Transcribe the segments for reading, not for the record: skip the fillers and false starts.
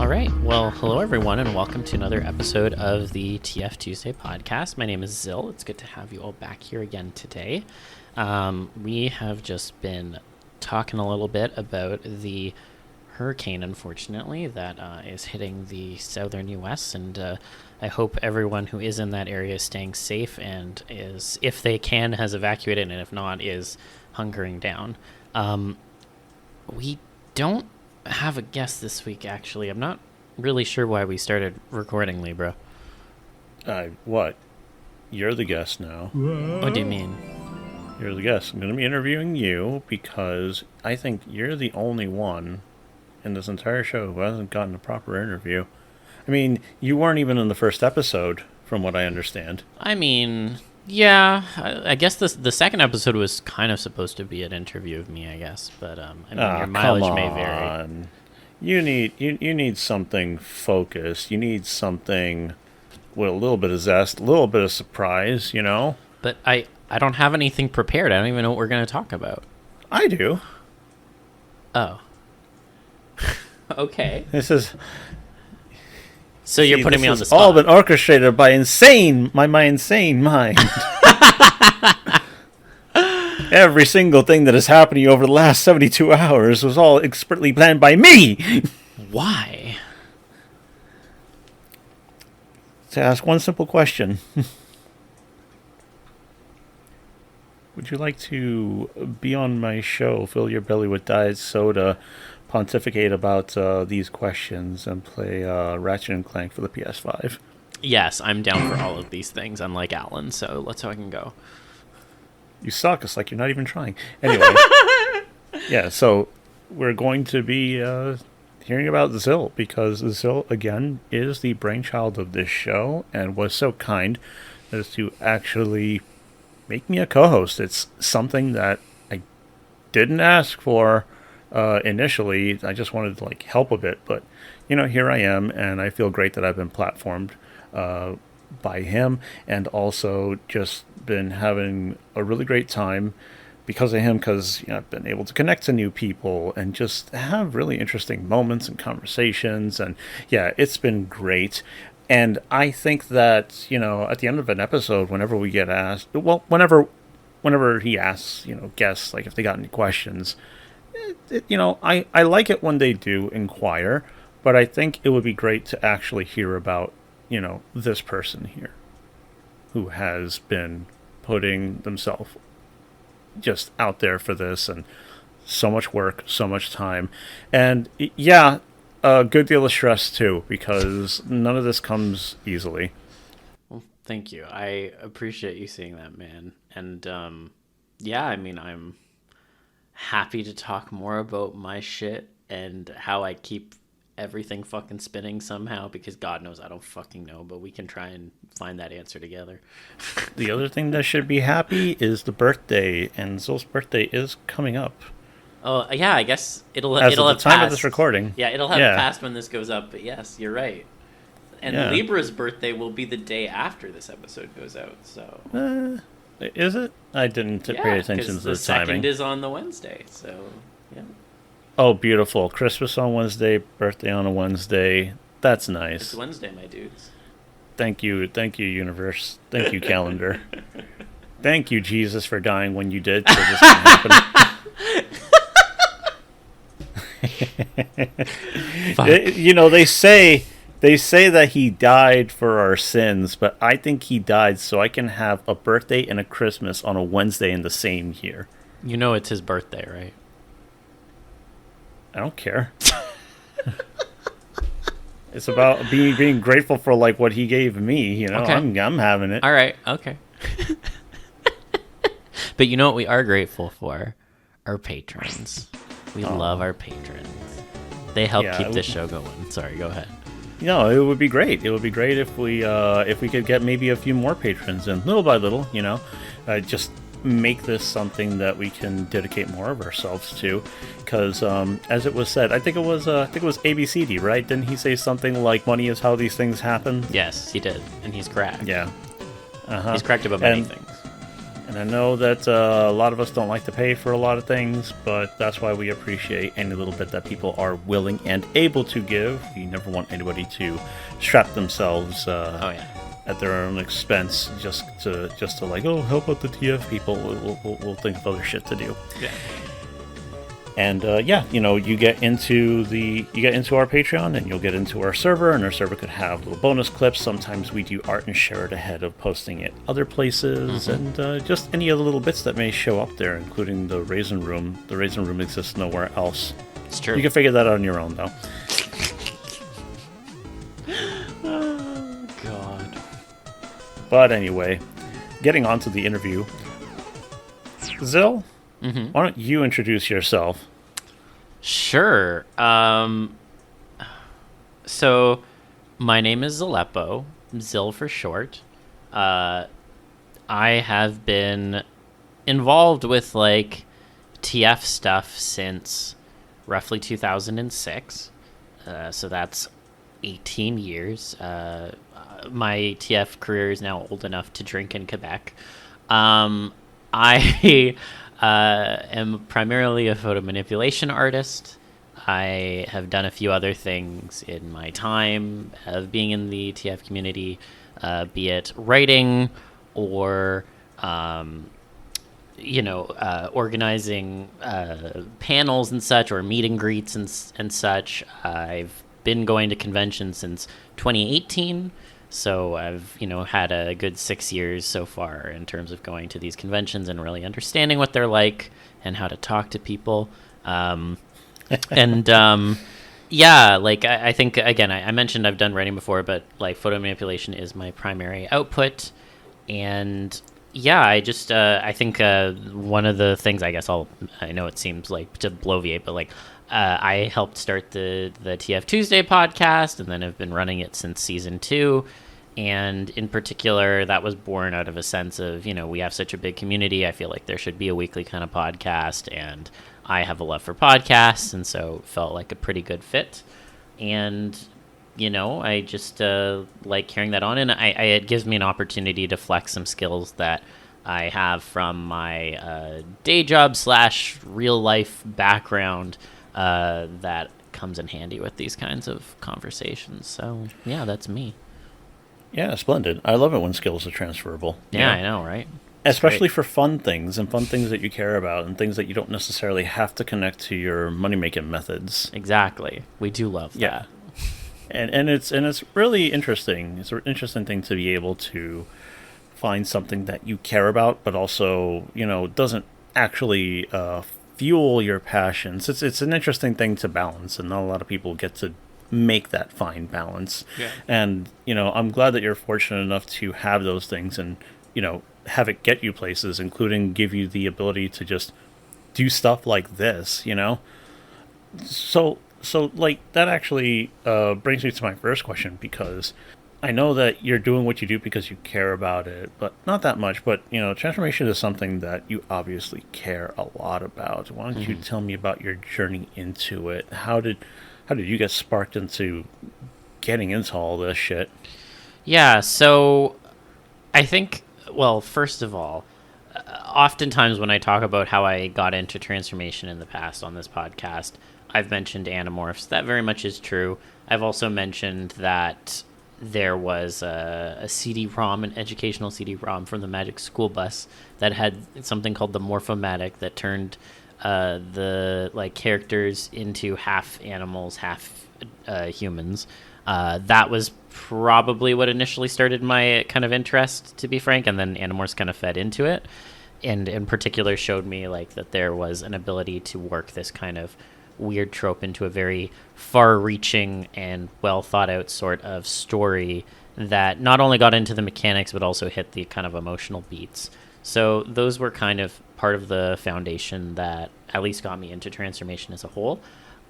All right. Well, hello, everyone, and welcome to another episode of the TFTuesday Podcast. My name is Zil. It's good to have you all back here again today. We have just been talking a little bit about the hurricane, unfortunately, that is hitting the southern U.S., and I hope everyone who is in that area is staying safe and is, if they can, has evacuated, and if not, is hunkering down. We don't have a guest this week, actually. I'm not really sure why we started recording, Libra. What? You're the guest now. What do you mean? You're the guest. I'm going to be interviewing you because I think you're the only one in this entire show who hasn't gotten a proper interview. I mean, you weren't even in the first episode, from what I understand. I mean, yeah, I guess the second episode was kind of supposed to be an interview of me, I guess. But I mean, your mileage may vary. You need something focused. You need something with a little bit of zest, a little bit of surprise, you know? But I don't have anything prepared. I don't even know what we're going to talk about. I do. Oh. Okay. This is... So you're putting me on the spot. All been orchestrated by my insane mind. Every single thing that has happened to you over the last 72 hours was all expertly planned by me. Why? To ask one simple question. Would you like to be on my show, fill your belly with diet soda, pontificate about these questions, and play Ratchet and Clank for the PS5? Yes, I'm down for all of these things, unlike Alan, so let's how I can go. You suck. It's like you're not even trying. Anyway, yeah, so we're going to be hearing about Zil, because Zil, again, is the brainchild of this show and was so kind as to actually make me a co-host. It's something that I didn't ask for initially. I just wanted to help a bit, but here I am, and I feel great that I've been platformed by him, and also just been having a really great time because of him, because I've been able to connect to new people and just have really interesting moments and conversations, and yeah, it's been great. And I think that, at the end of an episode, whenever we get asked, whenever he asks, guests, if they got any questions, I like it when they do inquire, but I think it would be great to actually hear about, this person here who has been putting themselves just out there for this, and so much work, so much time, and yeah, a good deal of stress too, because none of this comes easily. Well, thank you. I appreciate you saying that, man. And yeah, I mean, I'm happy to talk more about my shit and how I keep everything fucking spinning somehow, because God knows I don't fucking know, but we can try and find that answer together. The other thing that should be happy is the birthday, and Zil's birthday is coming up. Oh, yeah, I guess it'll have the time passed. Of this recording. Yeah, it'll have passed when this goes up, but yes, you're right. And Libra's birthday will be the day after this episode goes out, so... Is it? I didn't pay attention to the timing. The second is on the Wednesday, so, yeah. Oh, beautiful. Christmas on Wednesday, birthday on a Wednesday. That's nice. It's Wednesday, my dudes. Thank you, universe. Thank you, calendar. Thank you, Jesus, for dying when you did, so this can happen. They say that he died for our sins, but I think he died so I can have a birthday and a Christmas on a Wednesday in the same year. It's his birthday, right? I don't care. It's about being grateful for what he gave me. Okay. I'm having it. All right. Okay. But you know what we are grateful for? Our patrons. We love our patrons. They help keep this show going. Sorry, go ahead. No, it would be great. It would be great if we could get maybe a few more patrons, and little by little, just make this something that we can dedicate more of ourselves to. Because as it was said, I think it was ABCD, right? Didn't he say something like money is how these things happen? Yes, he did, and he's correct. Yeah. He's correct about many things. And I know that a lot of us don't like to pay for a lot of things, but that's why we appreciate any little bit that people are willing and able to give. We never want anybody to strap themselves at their own expense just to like, oh, help out the TF people. We'll think of other shit to do. Yeah. And you get into our Patreon, and you'll get into our server, and our server could have little bonus clips. Sometimes we do art and share it ahead of posting it other places, and just any other little bits that may show up there, including the Raisin Room. The Raisin Room exists nowhere else. It's true. You can figure that out on your own, though. Oh, God. But anyway, getting on to the interview. Zil? Why don't you introduce yourself? Sure. So, my name is Zilepo, Zil for short. I have been involved with, like, TF stuff since roughly 2006. So that's 18 years. My TF career is now old enough to drink in Quebec. I... am primarily a photo manipulation artist. I have done a few other things in my time of being in the TF community, be it writing or, organizing panels and such, or meet and greets and such. I've been going to conventions since 2018. So I've, had a good 6 years so far in terms of going to these conventions and really understanding what they're like and how to talk to people. I think, again, I mentioned I've done writing before, but like photo manipulation is my primary output. And yeah, I think one of the things, I know it seems like to bloviate, but like, I helped start the TFTuesday podcast, and then have been running it since season 2. And in particular, that was born out of a sense of, we have such a big community. I feel like there should be a weekly kind of podcast, and I have a love for podcasts, and so it felt like a pretty good fit. And, I just like carrying that on, and it gives me an opportunity to flex some skills that I have from my day job / real life background that comes in handy with these kinds of conversations. So, yeah, that's me. Yeah, splendid. I love it when skills are transferable. Yeah, I know, right? Especially for fun things and fun things that you care about and things that you don't necessarily have to connect to your money-making methods. Exactly. We do love that. And it's really interesting. It's an interesting thing to be able to find something that you care about, but also, doesn't actually fuel your passions. It's an interesting thing to balance, and not a lot of people get to make that fine balance. Yeah. And I'm glad that you're fortunate enough to have those things, and have it get you places, including give you the ability to just do stuff like this. So like that actually brings me to my first question, because I know that you're doing what you do because you care about it, but not that much. But transformation is something that you obviously care a lot about. Why don't you tell me about your journey into it? How did you get sparked into getting into all this shit? Yeah, so I think, well, first of all, oftentimes when I talk about how I got into transformation in the past on this podcast, I've mentioned Animorphs. That very much is true. I've also mentioned that there was a CD-ROM, an educational CD-ROM from the Magic School Bus that had something called the Morphomatic that turned the characters into half animals, half humans. That was probably what initially started my kind of interest, to be frank, and then Animorphs kind of fed into it, and in particular showed me that there was an ability to work this kind of weird trope into a very far-reaching and well thought out sort of story that not only got into the mechanics but also hit the kind of emotional beats. So those were kind of part of the foundation that at least got me into transformation as a whole.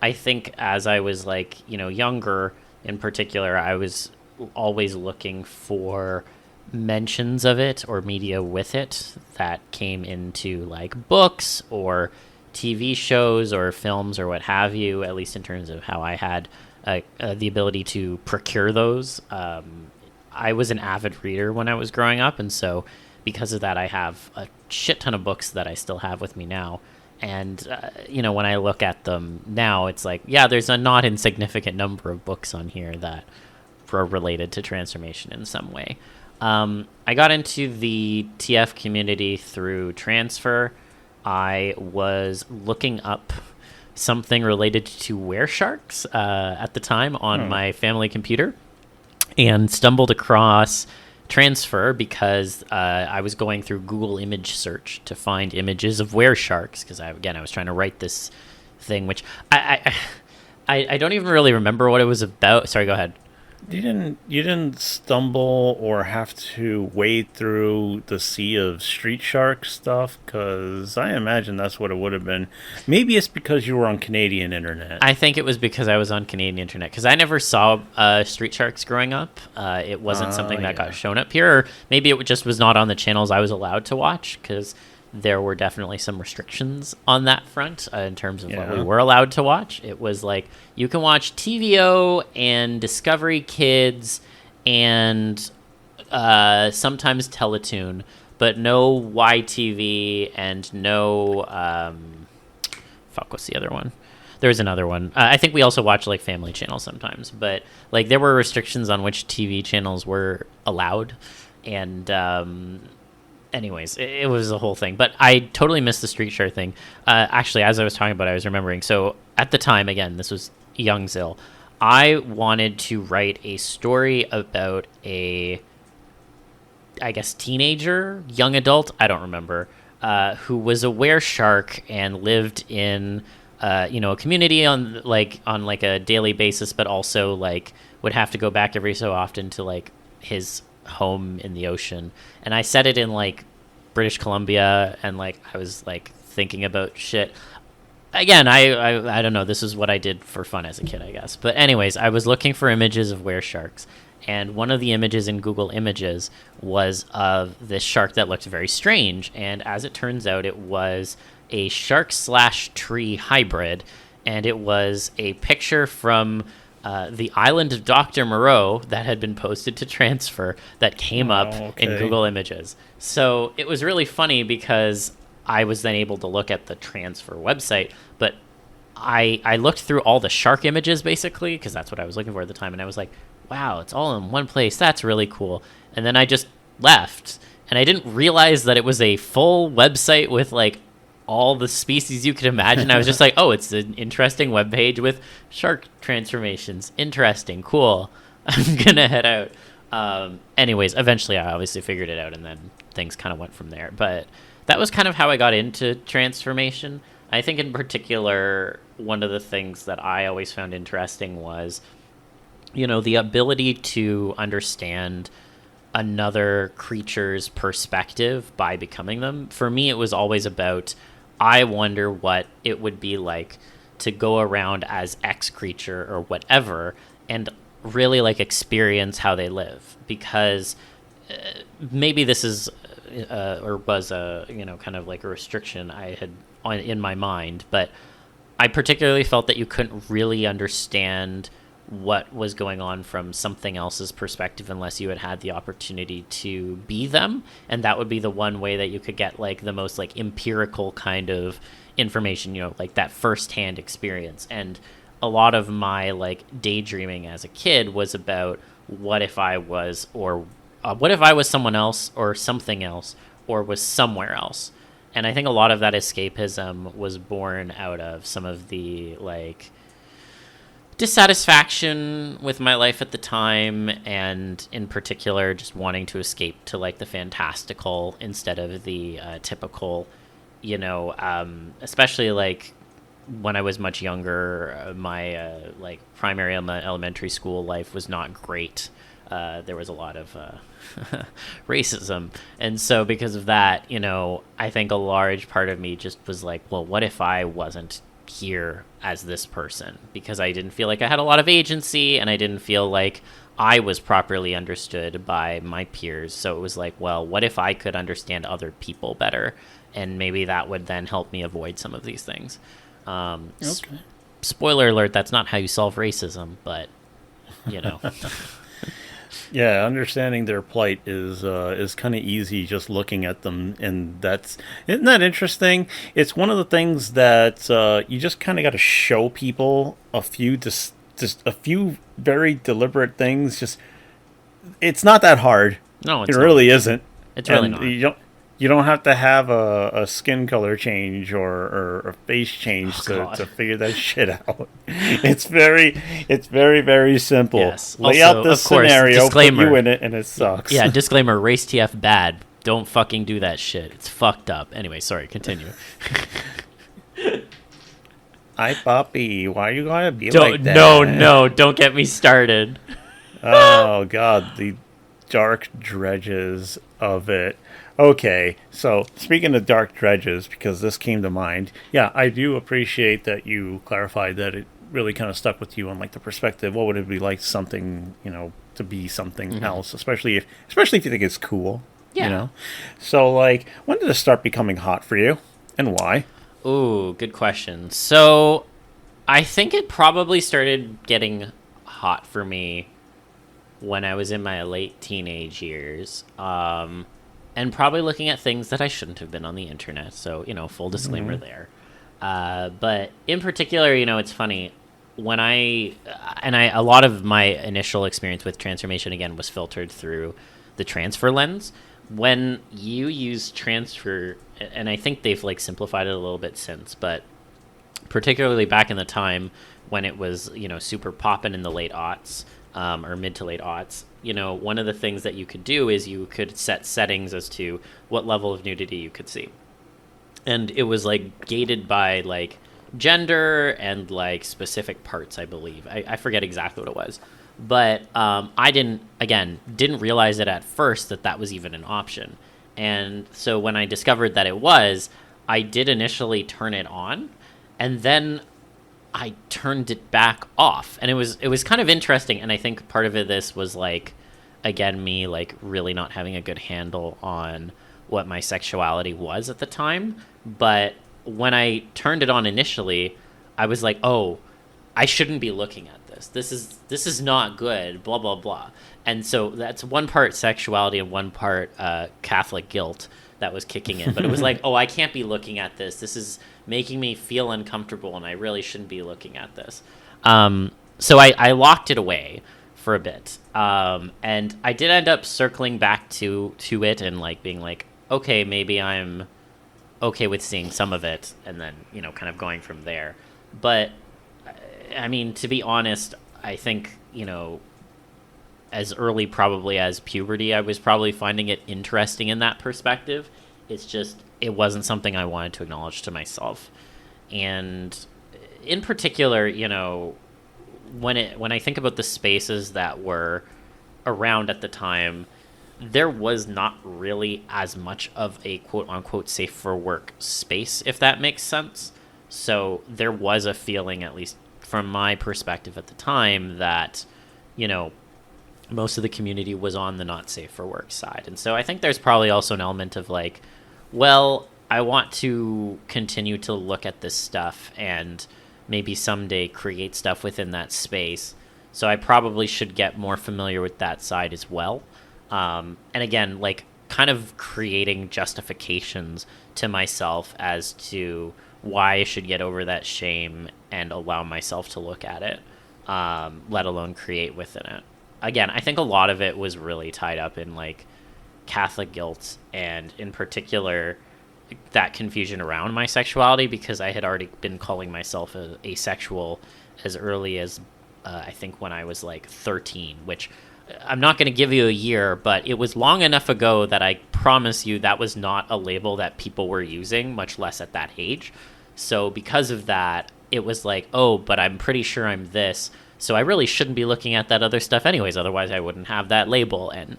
I think as I was younger in particular, I was always looking for mentions of it or media with it that came into books or TV shows or films or what have you, at least in terms of how I had the ability to procure those. I was an avid reader when I was growing up, and so because of that, I have a shit ton of books that I still have with me now. And, when I look at them now, it's like, yeah, there's a not insignificant number of books on here that were related to transformation in some way. I got into the TF community through transfer. I was looking up something related to were-sharks at the time on my family computer and stumbled across transfer because I was going through Google image search to find images of were-sharks because I was trying to write this thing, which I don't even really remember what it was about. Sorry, go ahead. You didn't stumble or have to wade through the sea of street shark stuff? Because I imagine that's what it would have been. Maybe it's because you were on Canadian internet. I think it was because I was on Canadian internet, because I never saw street sharks growing up. It wasn't something that got shown up here, or maybe it just was not on the channels I was allowed to watch, because there were definitely some restrictions on that front in terms of what we were allowed to watch. It was like, you can watch TVO and Discovery Kids and sometimes Teletoon, but no YTV and no... what's the other one? There's another one. I think we also watch like Family Channel sometimes, but like there were restrictions on which TV channels were allowed. And... anyways, it was a whole thing, but I totally missed the street shark thing. Actually, as I was talking about it, I was remembering. So at the time, again, this was young Zil, I wanted to write a story about a, I guess, teenager, young adult, I don't remember, who was a were-shark and lived in, a community on a daily basis, but also like would have to go back every so often to like his home in the ocean. And I set it in like British Columbia, and like I was like thinking about shit. Again, I don't know, this is what I did for fun as a kid, I guess. But anyways, I was looking for images of were-sharks, and one of the images in Google Images was of this shark that looked very strange, and as it turns out, it was a shark/tree hybrid, and it was a picture from the island of Dr. Moreau that had been posted to transfer that came up in Google Images. So it was really funny because I was then able to look at the transfer website, but I looked through all the shark images basically, because that's what I was looking for at the time, and I was like, wow, it's all in one place. That's really cool. And then I just left, and I didn't realize that it was a full website with like all the species you could imagine. I was just like, oh, it's an interesting webpage with shark transformations. Interesting, cool. I'm gonna head out. Anyways, eventually I obviously figured it out, and then things kind of went from there. But that was kind of how I got into transformation. I think in particular, one of the things that I always found interesting was, the ability to understand another creature's perspective by becoming them. For me, it was always about, I wonder what it would be like to go around as X creature or whatever and really like experience how they live, because maybe this is or was a kind of like a restriction I had in my mind, but I particularly felt that you couldn't really understand what was going on from something else's perspective unless you had the opportunity to be them, and that would be the one way that you could get like the most like empirical kind of information, like that first-hand experience. And a lot of my like daydreaming as a kid was about what if I was someone else or something else or was somewhere else. And I think a lot of that escapism was born out of some of the like dissatisfaction with my life at the time, and in particular just wanting to escape to like the fantastical instead of the typical, especially like when I was much younger, my like primary elementary school life was not great. There was a lot of racism, and so because of that, I think a large part of me just was like, well, what if I wasn't here as this person, because I didn't feel like I had a lot of agency, and I didn't feel like I was properly understood by my peers. So it was like, well, what if I could understand other people better, and maybe that would then help me avoid some of these things. Spoiler alert, that's not how you solve racism, but Yeah, understanding their plight is kind of easy just looking at them, and isn't that interesting? It's one of the things that you just kind of got to show people just a few very deliberate things. Just it's not that hard. No, It it's not. really isn't. It's really And not. you don't have to have a skin color change or a face change to figure that shit out. It's very, very simple. Yes. Lay Also, out this of course, scenario, disclaimer. put you in it, and it sucks. Yeah, disclaimer, race TF bad. Don't fucking do that shit. It's fucked up. Anyway, sorry, continue. Hi, Poppy. Why you gotta be Don't, like that? no, don't get me started. Oh, God. The dark dredges of it. Okay, so speaking of dark dredges, because this came to mind, yeah, I do appreciate that you clarified that it really kind of stuck with you on like the perspective. What would it be like something, to be something else, especially if you think it's cool, Yeah. So like, when did it start becoming hot for you, and why? Ooh, good question. So, I think it probably started getting hot for me when I was in my late teenage years. And probably looking at things that I shouldn't have been on the internet. So, full disclaimer there. But in particular, it's funny when a lot of my initial experience with transformation again was filtered through the transfer lens. When you use transfer, and I think they've like simplified it a little bit since, but particularly back in the time when it was, super poppin' in the late aughts, or mid to late aughts, one of the things that you could do is you could set settings as to what level of nudity you could see. And it was like gated by like gender and like specific parts, I believe. I forget exactly what it was. But I didn't realize it at first that was even an option. And so when I discovered that it was, I did initially turn it on, and then I turned it back off, and it was kind of interesting. And I think part of this was like, again, me like really not having a good handle on what my sexuality was at the time. But when I turned it on initially, I was like, oh, I shouldn't be looking at this. This is not good. Blah blah blah. And so that's one part sexuality and one part Catholic guilt that was kicking in. But it was like, oh, I can't be looking at this. This is making me feel uncomfortable, and I really shouldn't be looking at this. So I locked it away for a bit, and I did end up circling back to it and like being like, okay, maybe I'm okay with seeing some of it, and then kind of going from there. But I mean, to be honest, I think as early probably as puberty, I was probably finding it interesting in that perspective. It's just, it wasn't something I wanted to acknowledge to myself. And in particular, when I think about the spaces that were around at the time, there was not really as much of a quote unquote safe for work space, if that makes sense. So there was a feeling, at least from my perspective at the time, that, most of the community was on the not safe for work side. And so I think there's probably also an element of like, well, I want to continue to look at this stuff and maybe someday create stuff within that space. So I probably should get more familiar with that side as well. And again, like kind of creating justifications to myself as to why I should get over that shame and allow myself to look at it, let alone create within it. Again, I think a lot of it was really tied up in like Catholic guilt, and in particular that confusion around my sexuality, because I had already been calling myself asexual as early as I think when I was like 13, which I'm not going to give you a year, but it was long enough ago that I promise you that was not a label that people were using, much less at that age. So because of that, it was like, oh, but I'm pretty sure I'm this, so I really shouldn't be looking at that other stuff anyways, otherwise I wouldn't have that label. And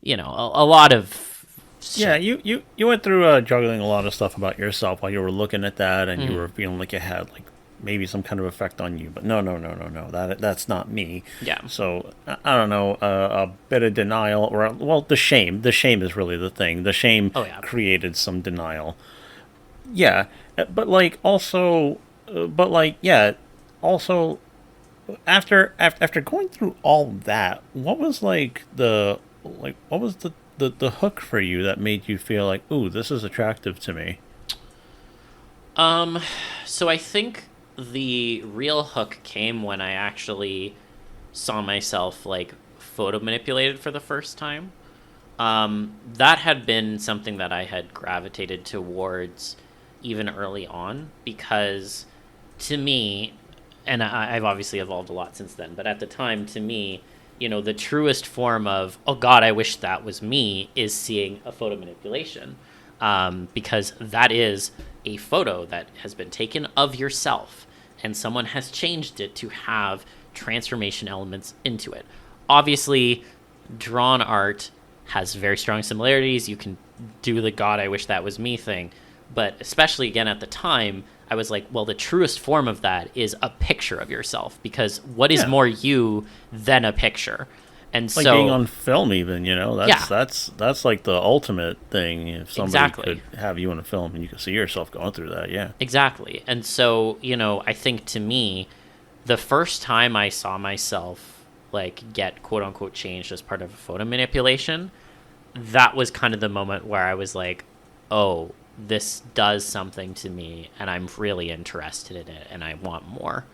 a lot of shit. Yeah, you went through juggling a lot of stuff about yourself while you were looking at that, and you were feeling like it had like maybe some kind of effect on you. But no, that's not me. Yeah. So I don't know, a bit of denial, or well, the shame is really the thing. The shame created some denial. Yeah, but like also, also, after going through all that, what was what was the hook for you that made you feel like, ooh, this is attractive to me? So I think the real hook came when I actually saw myself like photo manipulated for the first time. That had been something that I had gravitated towards even early on, because to me, and I've obviously evolved a lot since then, but at the time, to me, the truest form of, oh God, I wish that was me, is seeing a photo manipulation. Because that is a photo that has been taken of yourself, and someone has changed it to have transformation elements into it. Obviously, drawn art has very strong similarities. You can do the God, I wish that was me thing. But especially, again, at the time, I was like, well, the truest form of that is a picture of yourself, because what is more you than a picture? And like so being on film, even, that's like the ultimate thing. If somebody could have you in a film and you could see yourself going through that, exactly. And so I think, to me, the first time I saw myself like get quote unquote changed as part of a photo manipulation, that was kind of the moment where I was like, oh, this does something to me, and I'm really interested in it, and I want more.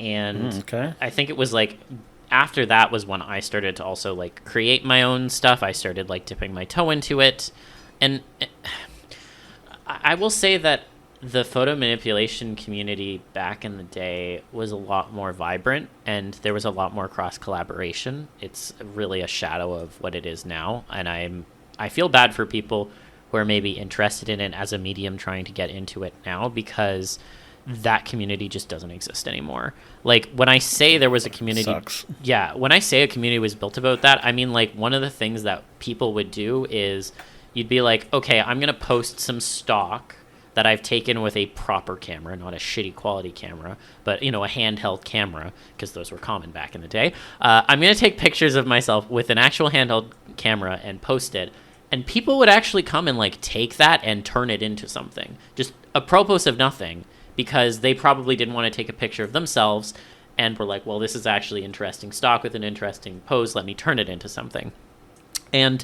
And I think it was like after that was when I started to also like create my own stuff. I started like dipping my toe into it. And I will say that the photo manipulation community back in the day was a lot more vibrant, and there was a lot more cross collaboration. It's really a shadow of what it is now. And I feel bad for people who are maybe interested in it as a medium trying to get into it now, because that community just doesn't exist anymore. Like, when I say there was a community, sucks. Yeah, when I say a community was built about that, I mean, like, one of the things that people would do is you'd be like, okay, I'm going to post some stock that I've taken with a proper camera, not a shitty quality camera, but, a handheld camera, because those were common back in the day. I'm going to take pictures of myself with an actual handheld camera and post it. And people would actually come and like take that and turn it into something, just apropos of nothing, because they probably didn't want to take a picture of themselves and were like, well, this is actually interesting stock with an interesting pose. Let me turn it into something. And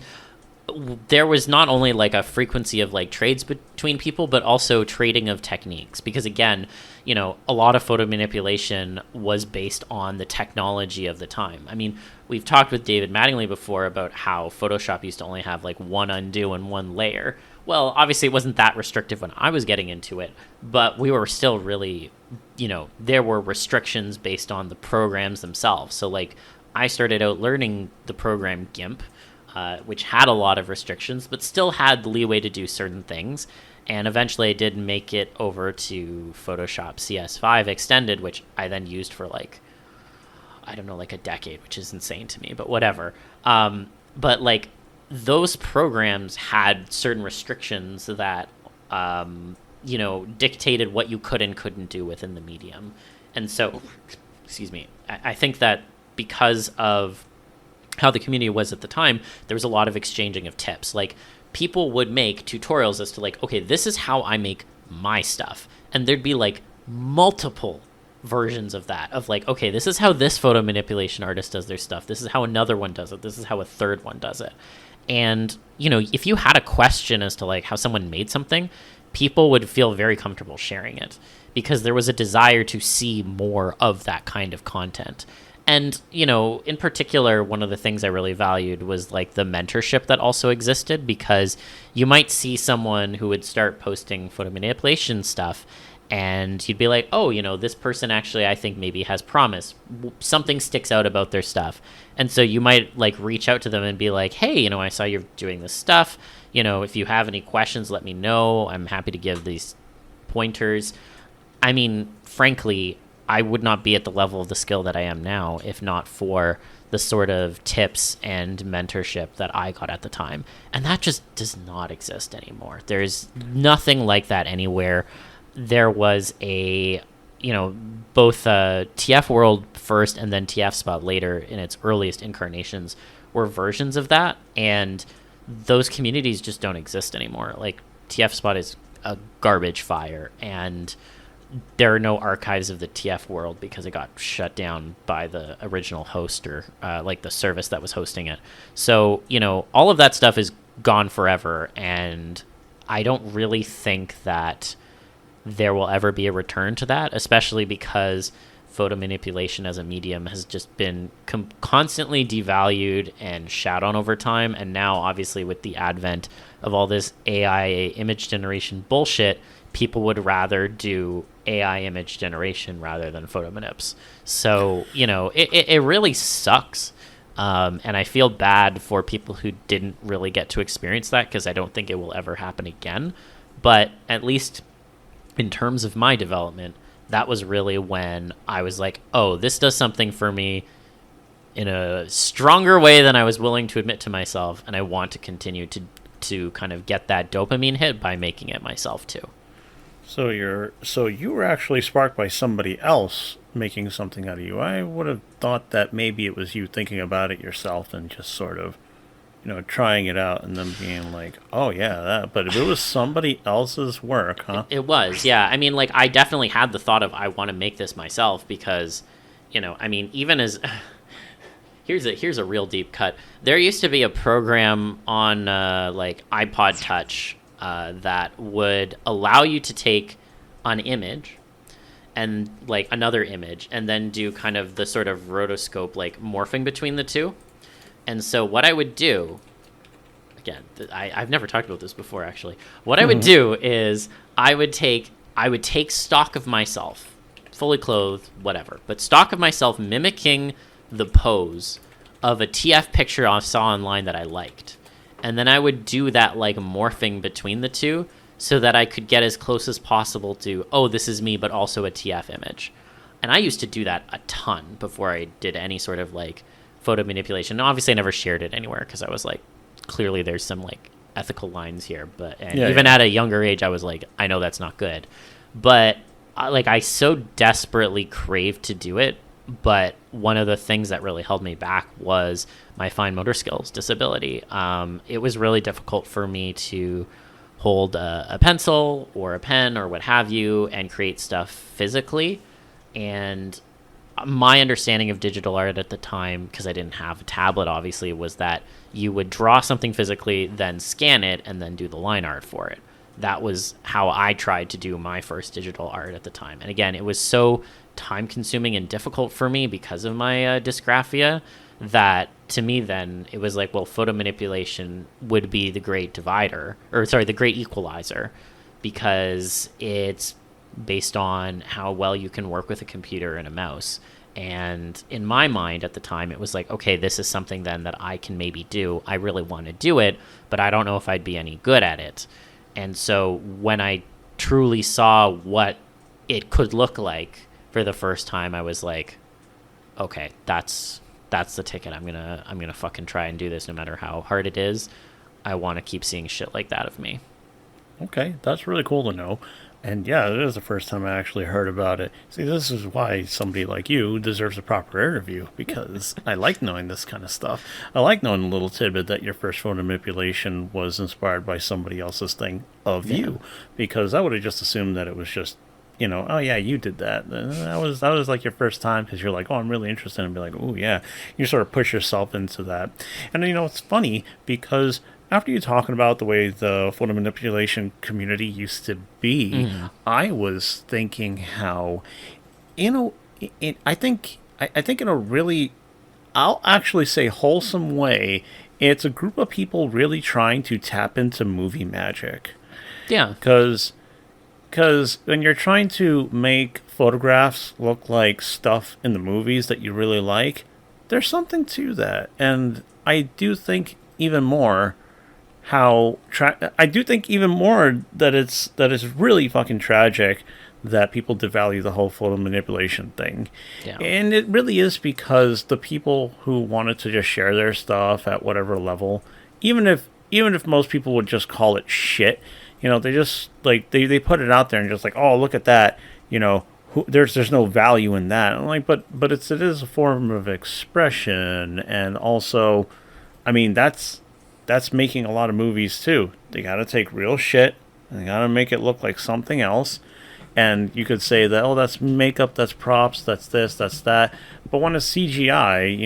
there was not only like a frequency of like trades between people, but also trading of techniques, because again, a lot of photo manipulation was based on the technology of the time. I mean, we've talked with David Mattingly before about how Photoshop used to only have like one undo and one layer. Well, obviously it wasn't that restrictive when I was getting into it, but we were still really, there were restrictions based on the programs themselves. So like I started out learning the program GIMP, which had a lot of restrictions, but still had the leeway to do certain things. And eventually I did make it over to Photoshop CS5 Extended, which I then used for like, I don't know, like a decade, which is insane to me, but whatever. But like those programs had certain restrictions that, dictated what you could and couldn't do within the medium. And so, excuse me, I think that because of how the community was at the time, there was a lot of exchanging of tips. Like, people would make tutorials as to like, okay, this is how I make my stuff. And there'd be like multiple versions of that, of like, okay, this is how this photo manipulation artist does their stuff. This is how another one does it. This is how a third one does it. And, if you had a question as to like how someone made something, people would feel very comfortable sharing it, because there was a desire to see more of that kind of content. And, in particular, one of the things I really valued was like the mentorship that also existed, because you might see someone who would start posting photo manipulation stuff, and you'd be like, oh, this person actually, I think maybe has promise. Something sticks out about their stuff. And so you might like reach out to them and be like, hey, I saw you're doing this stuff. If you have any questions, let me know. I'm happy to give these pointers. I mean, frankly, I would not be at the level of the skill that I am now if not for the sort of tips and mentorship that I got at the time. And that just does not exist anymore. There's nothing like that anywhere. There was a, both TF World first and then TF Spot later in its earliest incarnations were versions of that. And those communities just don't exist anymore. Like, TF Spot is a garbage fire, and there are no archives of the TF world because it got shut down by the original host, or like the service that was hosting it. So, all of that stuff is gone forever, and I don't really think that there will ever be a return to that, especially because photo manipulation as a medium has just been constantly devalued and shat on over time. And now, obviously, with the advent of all this AI image generation bullshit, people would rather do AI image generation rather than photo manips. So, it really sucks. And I feel bad for people who didn't really get to experience that, because I don't think it will ever happen again. But at least in terms of my development, that was really when I was like, oh, this does something for me in a stronger way than I was willing to admit to myself. And I want to continue to kind of get that dopamine hit by making it myself too. So you were actually sparked by somebody else making something out of you. I would have thought that maybe it was you thinking about it yourself and just sort of, trying it out and then being like, oh yeah, that. But if it was somebody else's work, huh? It was, yeah. I mean, like, I definitely had the thought of, I want to make this myself because, even as here's a real deep cut. There used to be a program on like iPod Touch that would allow you to take an image and like another image and then do kind of the sort of rotoscope, like morphing between the two. And so what I would do, again, I've never talked about this before, actually. What I would do is I would take stock of myself, fully clothed, whatever, but stock of myself mimicking the pose of a TF picture I saw online that I liked. And then I would do that like morphing between the two so that I could get as close as possible to, oh, this is me, but also a TF image. And I used to do that a ton before I did any sort of like photo manipulation. And obviously I never shared it anywhere because I was like, clearly there's some like ethical lines here. But even at a younger age, I was like, I know that's not good. But I so desperately craved to do it. But one of the things that really held me back was my fine motor skills disability. It was really difficult for me to hold a pencil or a pen or what have you and create stuff physically. And my understanding of digital art at the time, because I didn't have a tablet, obviously, was that you would draw something physically, then scan it, and then do the line art for it. That was how I tried to do my first digital art at the time. And again, it was so time-consuming and difficult for me because of my dysgraphia that, to me, then, it was like, well, photo manipulation would be the great the great equalizer, because it's based on how well you can work with a computer and a mouse. And in my mind at the time, it was like, okay, this is something then that I can maybe do. I really want to do it, but I don't know if I'd be any good at it. And so when I truly saw what it could look like for the first time, I was like, okay, that's the ticket. I'm gonna fucking try and do this no matter how hard it is. I want to keep seeing shit like that of me. Okay, that's really cool to know. And yeah, it is the first time I actually heard about it. See, this is why somebody like you deserves a proper interview, because I like knowing this kind of stuff. I like knowing a little tidbit that your first photo manipulation was inspired by somebody else's thing of you, because I would have just assumed that it was just, oh yeah, you did that. That was like your first time, because you're like, oh, I'm really interested, and be like, oh yeah, you sort of push yourself into that. And it's funny because after you talking about the way the photo manipulation community used to be, I was thinking how, I think in a really, I'll actually say wholesome way, it's a group of people really trying to tap into movie magic. Yeah. Because when you're trying to make photographs look like stuff in the movies that you really like, there's something to that. And I do think even more that it's really fucking tragic that people devalue the whole photo manipulation thing. Yeah. And it really is because the people who wanted to just share their stuff at whatever level, even if most people would just call it shit, they just like they put it out there and just like, oh, look at that, there's no value in that. I'm like, but it is a form of expression, and also, I mean, that's making a lot of movies too. They gotta take real shit and they gotta make it look like something else. And you could say that, oh, that's makeup, that's props, that's this, that's that. But when it's CGI,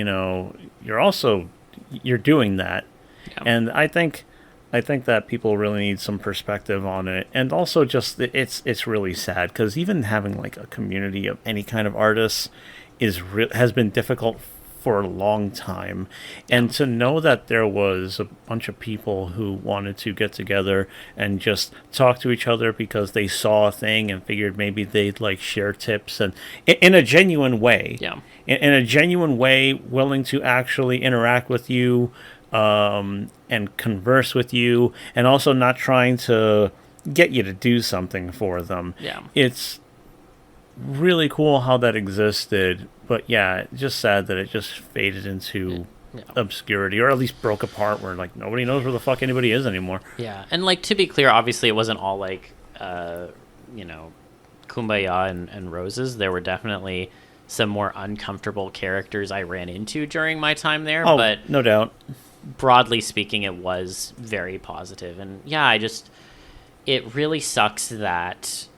you're doing that. Yeah. And I think that people really need some perspective on it. And also just it's really sad because even having like a community of any kind of artists has been difficult for a long time. And to know that there was a bunch of people who wanted to get together and just talk to each other because they saw a thing and figured maybe they'd like share tips and in a genuine way. Yeah. In a genuine way, willing to actually interact with you and converse with you, and also not trying to get you to do something for them. Yeah. It's really cool how that existed, but yeah, just sad that it just faded into obscurity, or at least broke apart where like nobody knows where the fuck anybody is anymore. Yeah, and like to be clear, obviously it wasn't all like kumbaya and roses. There were definitely some more uncomfortable characters I ran into during my time there, but no doubt. Broadly speaking, it was very positive. And yeah, it really sucks that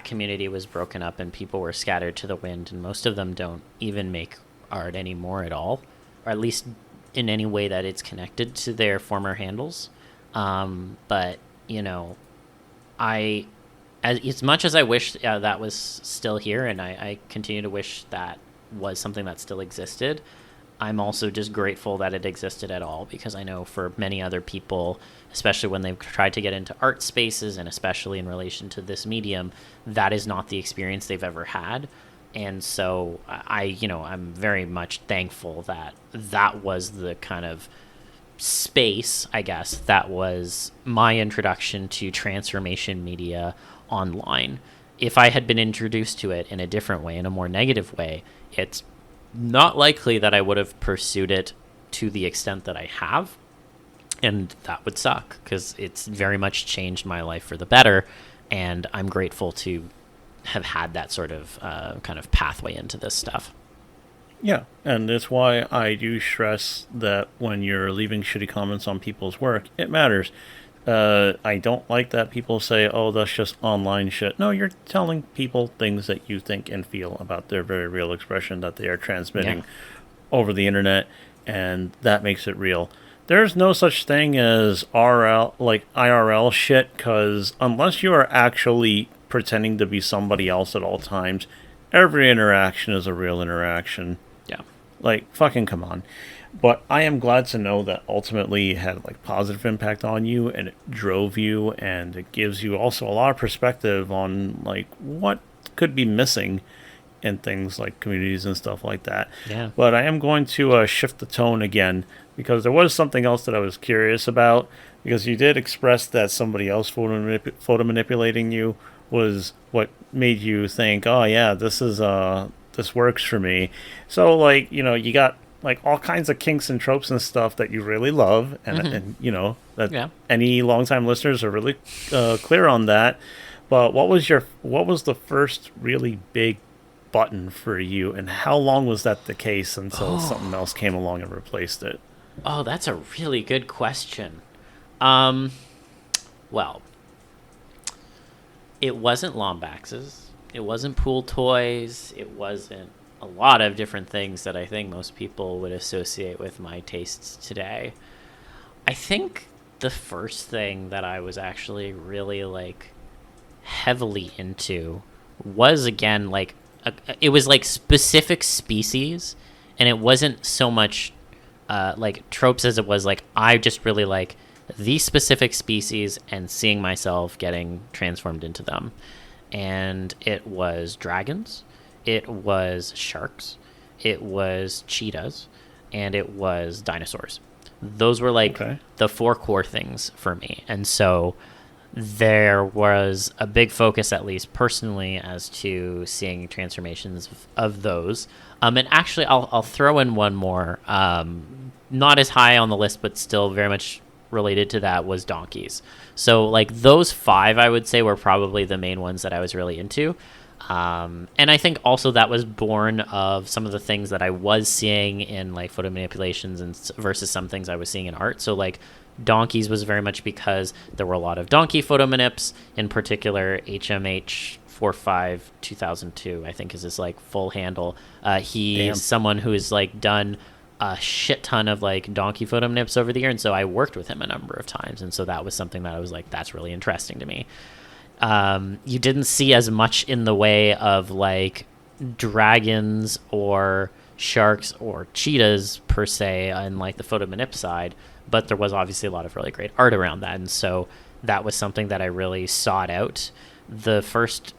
community was broken up and people were scattered to the wind, and most of them don't even make art anymore at all, or at least in any way that it's connected to their former handles. But as much as I wish that was still here, and I continue to wish that was something that still existed, I'm also just grateful that it existed at all, because I know for many other people, especially when they've tried to get into art spaces, and especially in relation to this medium, that is not the experience they've ever had. And so I'm very much thankful that was the kind of space, I guess, that was my introduction to transformation media online. If I had been introduced to it in a different way, in a more negative way, it's not likely that I would have pursued it to the extent that I have. And that would suck, because it's very much changed my life for the better. And I'm grateful to have had that sort of kind of pathway into this stuff. Yeah, and that's why I do stress that when you're leaving shitty comments on people's work, it matters. I don't like that people say, oh, that's just online shit. No, you're telling people things that you think and feel about their very real expression that they are transmitting over the internet, and that makes it real. There's no such thing as IRL shit, because unless you are actually pretending to be somebody else at all times, every interaction is a real interaction. Yeah. Like, fucking come on. But I am glad to know that ultimately it had like positive impact on you, and it drove you, and it gives you also a lot of perspective on like what could be missing in things like communities and stuff like that. Yeah. But I am going to shift the tone again, because there was something else that I was curious about, because you did express that somebody else photo manipulating you was what made you think, oh yeah, this works for me. So like, you got like all kinds of kinks and tropes and stuff that you really love, and any longtime listeners are really clear on that. But what was the first really big button for you, and how long was that the case until something else came along and replaced it? Oh, that's a really good question. Well, it wasn't Lombaxes, it wasn't pool toys, it wasn't a lot of different things that I think most people would associate with my tastes today. I think the first thing that I was actually really like heavily into was, again, like it was like specific species, and it wasn't so much like tropes as it was like I just really like these specific species and seeing myself getting transformed into them. And it was dragons, it was sharks, it was cheetahs, and it was dinosaurs. Those were like the four core things for me. And so there was a big focus, at least personally, as to seeing transformations of those. And actually, I'll throw in one more, not as high on the list, but still very much related to that, was donkeys. So like those five, I would say, were probably the main ones that I was really into. And I think also that was born of some of the things that I was seeing in like photo manipulations and versus some things I was seeing in art. So like donkeys was very much because there were a lot of donkey photo manips, in particular HMH 45 2002, I think is his like full handle. He's someone who has like done a shit ton of like donkey photo manips over the year, and so I worked with him a number of times, and so that was something that I was like, that's really interesting to me. You didn't see as much in the way of like dragons or sharks or cheetahs per se on like the photo manip side, but there was obviously a lot of really great art around that, and so that was something that I really sought out. The first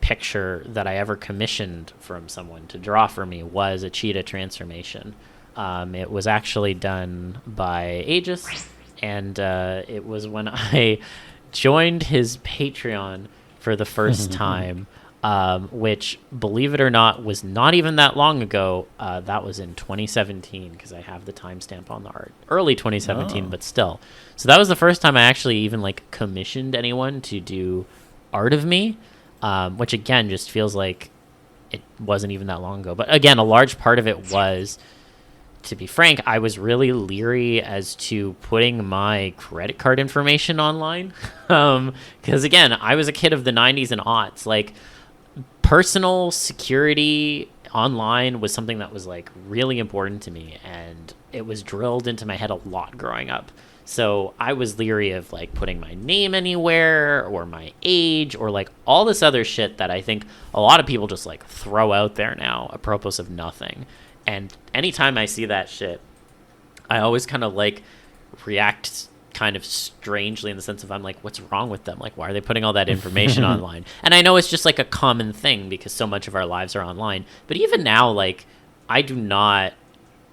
picture that I ever commissioned from someone to draw for me was a cheetah transformation. It was actually done by Aegis, and it was when I joined his Patreon for the first time, which, believe it or not, was not even that long ago. That was in 2017, because I have the timestamp on the art. Early 2017, but still. So that was the first time I actually even like commissioned anyone to do art of me, which again just feels like it wasn't even that long ago. But again, a large part of it was, to be frank, I was really leery as to putting my credit card information online. Because again, I was a kid of the 90s and aughts. Like, personal security online was something that was like really important to me, and it was drilled into my head a lot growing up. So I was leery of like putting my name anywhere or my age or like all this other shit that I think a lot of people just like throw out there now apropos of nothing. And anytime I see that shit, I always kind of like react kind of strangely, in the sense of I'm like, what's wrong with them? Like, why are they putting all that information online? And I know it's just like a common thing because so much of our lives are online. But even now, like, I do not...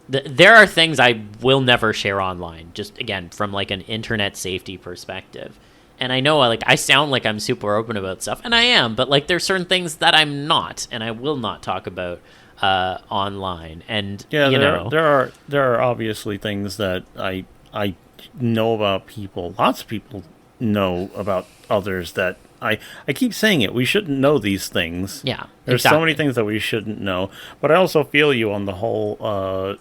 there are things I will never share online, just, again, from like an internet safety perspective. And I know, like, I sound like I'm super open about stuff, and I am, but like there's certain things that I'm not, and I will not talk about online. And yeah, you know, there are obviously things that I know about people. Lots of people know about others that I keep saying it. We shouldn't know these things. Yeah, there's exactly. so many things that we shouldn't know. But I also feel you on the whole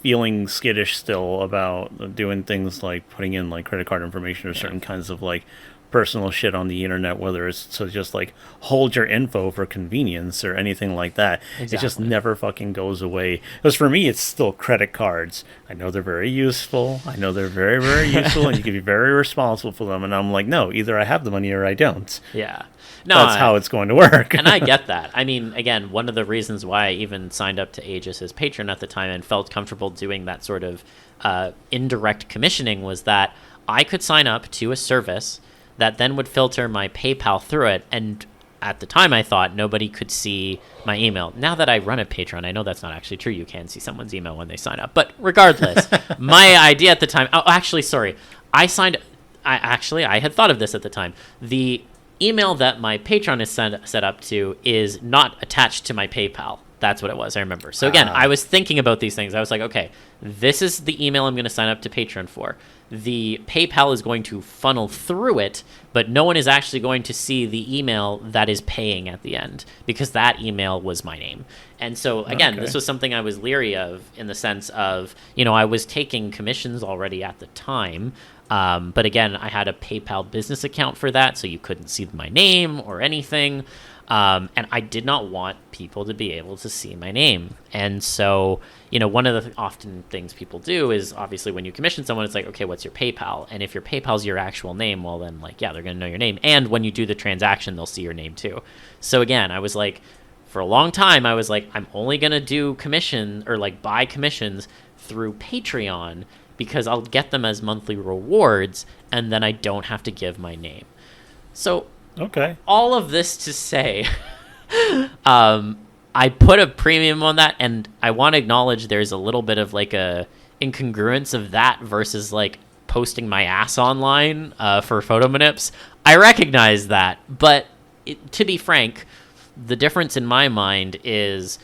feeling skittish still about doing things like putting in like credit card information or certain kinds of like personal shit on the internet, whether it's to just like hold your info for convenience or anything like that. Exactly. It just never fucking goes away. Because for me, it's still credit cards. I know they're very useful. I know they're very, very useful, and you can be very responsible for them. And I'm like, no, either I have the money or I don't. Yeah. No, that's how it's going to work. And I get that. I mean, again, one of the reasons why I even signed up to Aegis as patron at the time and felt comfortable doing that sort of indirect commissioning was that I could sign up to a service that then would filter my PayPal through it. And at the time, I thought nobody could see my email. Now that I run a Patreon, I know that's not actually true. You can see someone's email when they sign up. But regardless, my idea at the time... Oh, actually, sorry. I had thought of this at the time. The email that my Patreon is set up to is not attached to my PayPal. That's what it was, I remember. So again, I was thinking about these things. I was like, okay, this is the email I'm going to sign up to Patreon for. The PayPal is going to funnel through it, but no one is actually going to see the email that is paying at the end, because that email was my name. And so, again, This was something I was leery of, in the sense of, you know, I was taking commissions already at the time, but again, I had a PayPal business account for that, so you couldn't see my name or anything. And I did not want people to be able to see my name. And so, you know, one of the often things people do is, obviously, when you commission someone, it's like, okay, what's your PayPal? And if your PayPal's your actual name, well, then, like, yeah, they're going to know your name. And when you do the transaction, they'll see your name too. So again, I was like, for a long time, I was like, I'm only going to do commission or like buy commissions through Patreon, because I'll get them as monthly rewards, and then I don't have to give my name. So... okay. All of this to say, I put a premium on that, and I want to acknowledge there's a little bit of like a incongruence of that versus like posting my ass online for photo manips. I recognize that, but to be frank, the difference in my mind is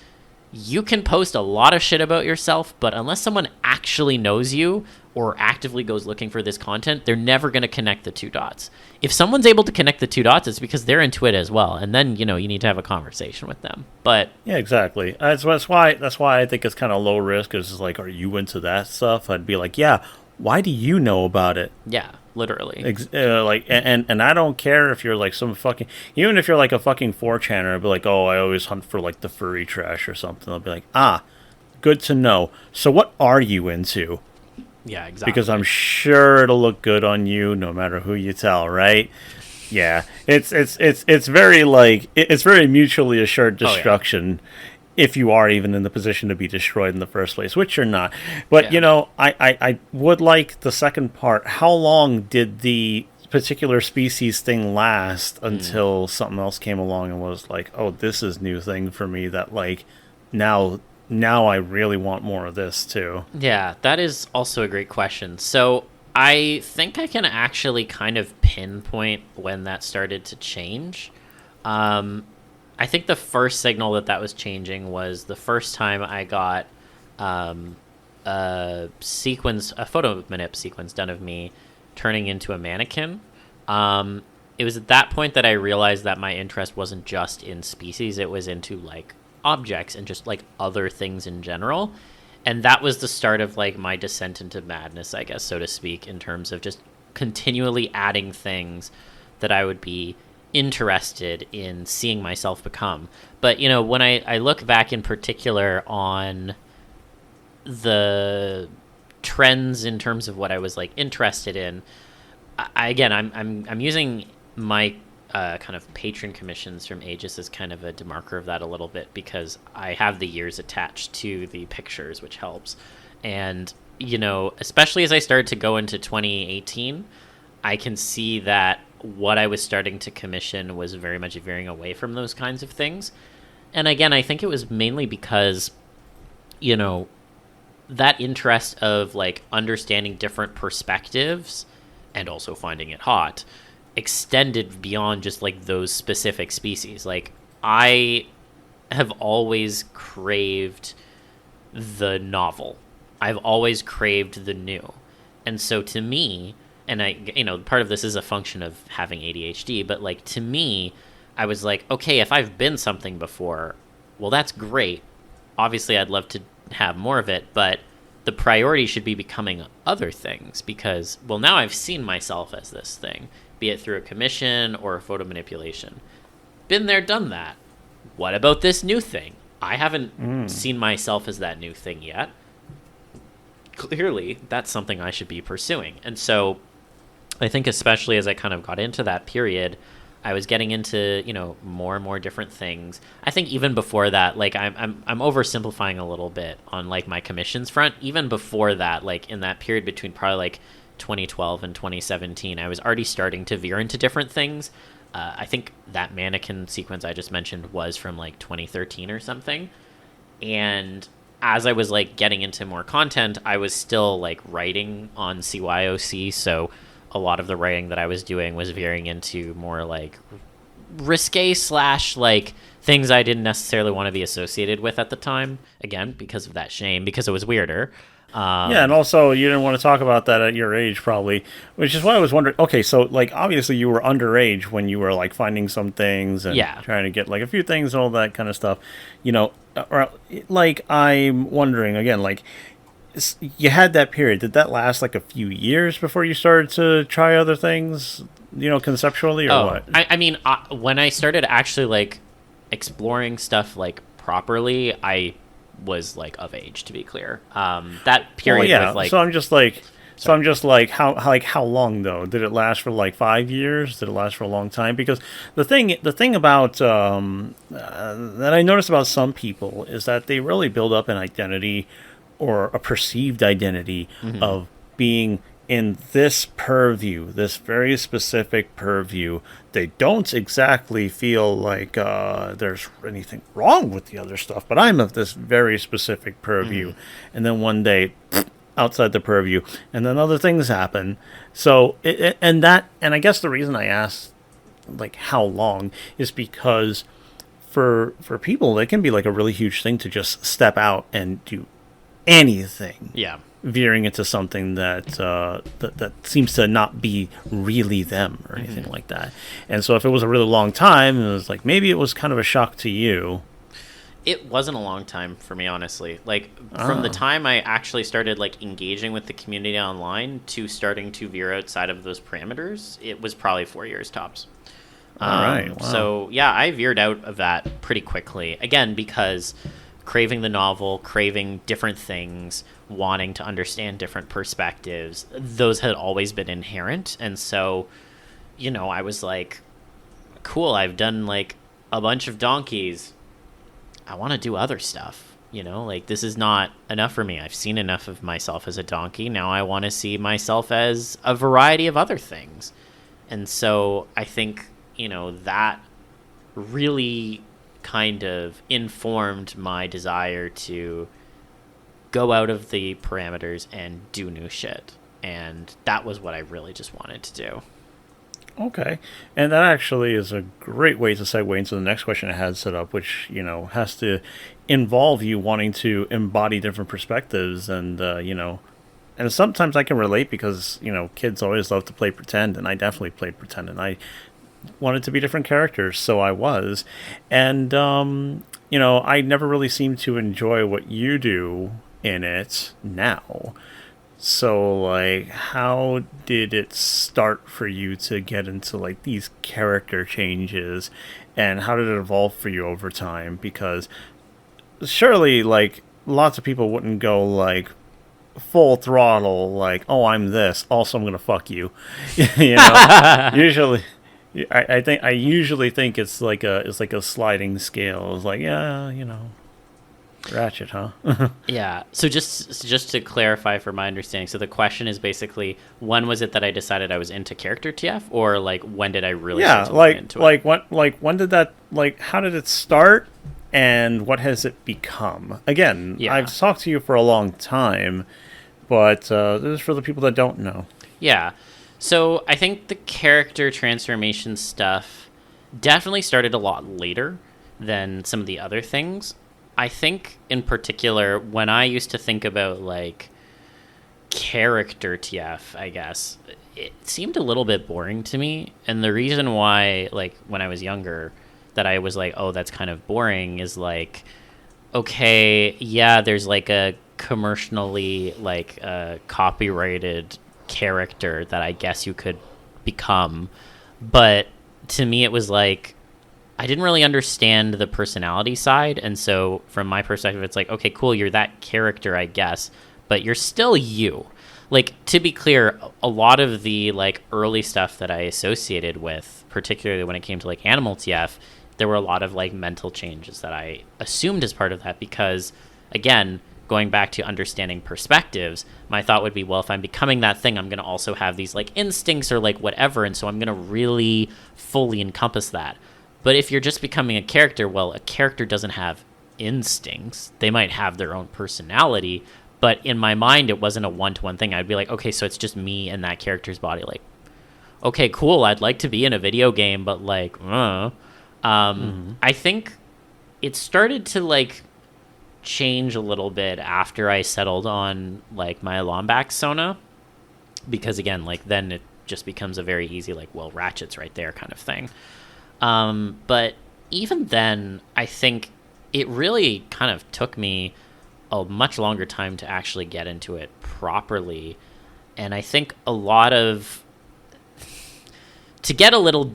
you can post a lot of shit about yourself, but unless someone actually knows you or actively goes looking for this content, they're never going to connect the two dots. If someone's able to connect the two dots, it's because they're into it as well. And then, you know, you need to have a conversation with them. But yeah, exactly. That's why I think it's kind of low risk. Is like, are you into that stuff? I'd be like, yeah, why do you know about it? Yeah, literally. And I don't care if you're like some fucking, even if you're like a fucking 4chaner, I'd be like, oh, I always hunt for like the furry trash or something. I'll be like, good to know. So what are you into? Yeah, exactly. Because I'm sure it'll look good on you no matter who you tell, right? Yeah. It's very like, it's very mutually assured destruction. If you are even in the position to be destroyed in the first place, which you're not. But, I would like the second part. How long did the particular species thing last until something else came along and was like, oh, this is new thing for me that, like, now I really want more of this, too? Yeah, that is also a great question. So I think I can actually kind of pinpoint when that started to change. I think the first signal that was changing was the first time I got a photo manip sequence done of me turning into a mannequin. It was at that point that I realized that my interest wasn't just in species, it was into like objects and just like other things in general. And that was the start of like my descent into madness, I guess, so to speak, in terms of just continually adding things that I would be interested in seeing myself become. But when I look back in particular on the trends in terms of what I was like interested in, I'm using my kind of patron commissions from Aegis as kind of a demarker of that a little bit, because I have the years attached to the pictures, which helps. And especially as I started to go into 2018, I can see that what I was starting to commission was very much veering away from those kinds of things. And again, I think it was mainly because, that interest of like understanding different perspectives and also finding it hot extended beyond just like those specific species. Like I have always craved the novel. I've always craved the new. And so to me, and part of this is a function of having ADHD, but like to me, I was like, okay, if I've been something before, well, that's great. Obviously, I'd love to have more of it, but the priority should be becoming other things because, well, now I've seen myself as this thing, be it through a commission or a photo manipulation. Been there, done that. What about this new thing? I haven't seen myself as that new thing yet. Clearly, that's something I should be pursuing. And so I think especially as I kind of got into that period, I was getting into, more and more different things. I think even before that, like I'm oversimplifying a little bit on like my commissions front. Even before that, like in that period between probably like 2012 and 2017, I was already starting to veer into different things. I think that mannequin sequence I just mentioned was from like 2013 or something. And as I was like getting into more content, I was still like writing on CYOC, so a lot of the writing that I was doing was veering into more like risque / like things I didn't necessarily want to be associated with at the time. Again, because of that shame, because it was weirder. Yeah, and also you didn't want to talk about that at your age, probably, which is why I was wondering. Okay, so like obviously you were underage when you were like finding some things and trying to get like a few things and all that kind of stuff, or like I'm wondering again, like you had that period. Did that last like a few years before you started to try other things, conceptually, or what? I mean, when I started actually like exploring stuff like properly, I was like of age, to be clear. That period with like, so I'm just like how long though? Did it last for like 5 years? Did it last for a long time? Because the thing about that I noticed about some people is that they really build up an identity or a perceived identity of being in this purview, this very specific purview. They don't exactly feel like there's anything wrong with the other stuff, but I'm of this very specific purview. And then one day, outside the purview, and then other things happen. So, and I guess the reason I asked, like, how long is because for people, it can be like a really huge thing to just step out and do anything. Yeah. Veering into something that that seems to not be really them or anything like that. And so if it was a really long time, it was like maybe it was kind of a shock to you. It wasn't a long time for me, honestly. Like, from the time I actually started, like, engaging with the community online to starting to veer outside of those parameters, it was probably 4 years tops. All right. Wow. So, yeah, I veered out of that pretty quickly. Again, because craving the novel, craving different things, wanting to understand different perspectives, those had always been inherent. And so, you know, I was like, cool, I've done, like, a bunch of donkeys. I want to do other stuff, you know, like this is not enough for me. I've seen enough of myself as a donkey. Now I want to see myself as a variety of other things. And so I think, you know, that really kind of informed my desire to go out of the parameters and do new shit. And that was what I really just wanted to do. Okay. And that actually is a great way to segue into the next question I had set up, which, you know, has to involve you wanting to embody different perspectives. And, you know, and sometimes I can relate because, you know, kids always love to play pretend. And I definitely played pretend. And I wanted to be different characters. So I was. And, you know, I never really seemed to enjoy what you do in it now. So, like, how did it start for you to get into, like, these character changes, and how did it evolve for you over time? Because surely, like, lots of people wouldn't go, like, full throttle, like, oh, I'm this, also I'm gonna fuck you. You know? Usually, I usually think it's like a sliding scale. It's like, yeah, you know. Ratchet, huh? Yeah. So just to clarify for my understanding, so the question is basically, when was it that I decided I was into character TF, or like when did I really start to look into it? When did that, like, how did it start, and what has it become? Again, yeah. I've talked to you for a long time, but this is for the people that don't know. Yeah. So I think the character transformation stuff definitely started a lot later than some of the other things. I think, in particular, when I used to think about, like, character TF, I guess, it seemed a little bit boring to me. And the reason why, like, when I was younger, that I was like, oh, that's kind of boring, is, like, okay, yeah, there's, like, a commercially, like, copyrighted character that I guess you could become. But to me, it was, like, I didn't really understand the personality side, and so from my perspective, it's like, okay, cool, you're that character, I guess, but you're still you. Like, to be clear, a lot of the, like, early stuff that I associated with, particularly when it came to, like, Animal TF, there were a lot of, like, mental changes that I assumed as part of that because, again, going back to understanding perspectives, my thought would be, well, if I'm becoming that thing, I'm going to also have these, like, instincts or, like, whatever, and so I'm going to really fully encompass that. But if you're just becoming a character, well, a character doesn't have instincts. They might have their own personality, but in my mind, it wasn't a one-to-one thing. I'd be like, okay, so it's just me and that character's body. Like, okay, cool, I'd like to be in a video game, but, like, I think it started to, like, change a little bit after I settled on, like, my Lombax Sona. Because, again, like, then it just becomes a very easy, like, well, Ratchet's right there kind of thing. But even then, I think it really kind of took me a much longer time to actually get into it properly. And I think a lot of... To get a little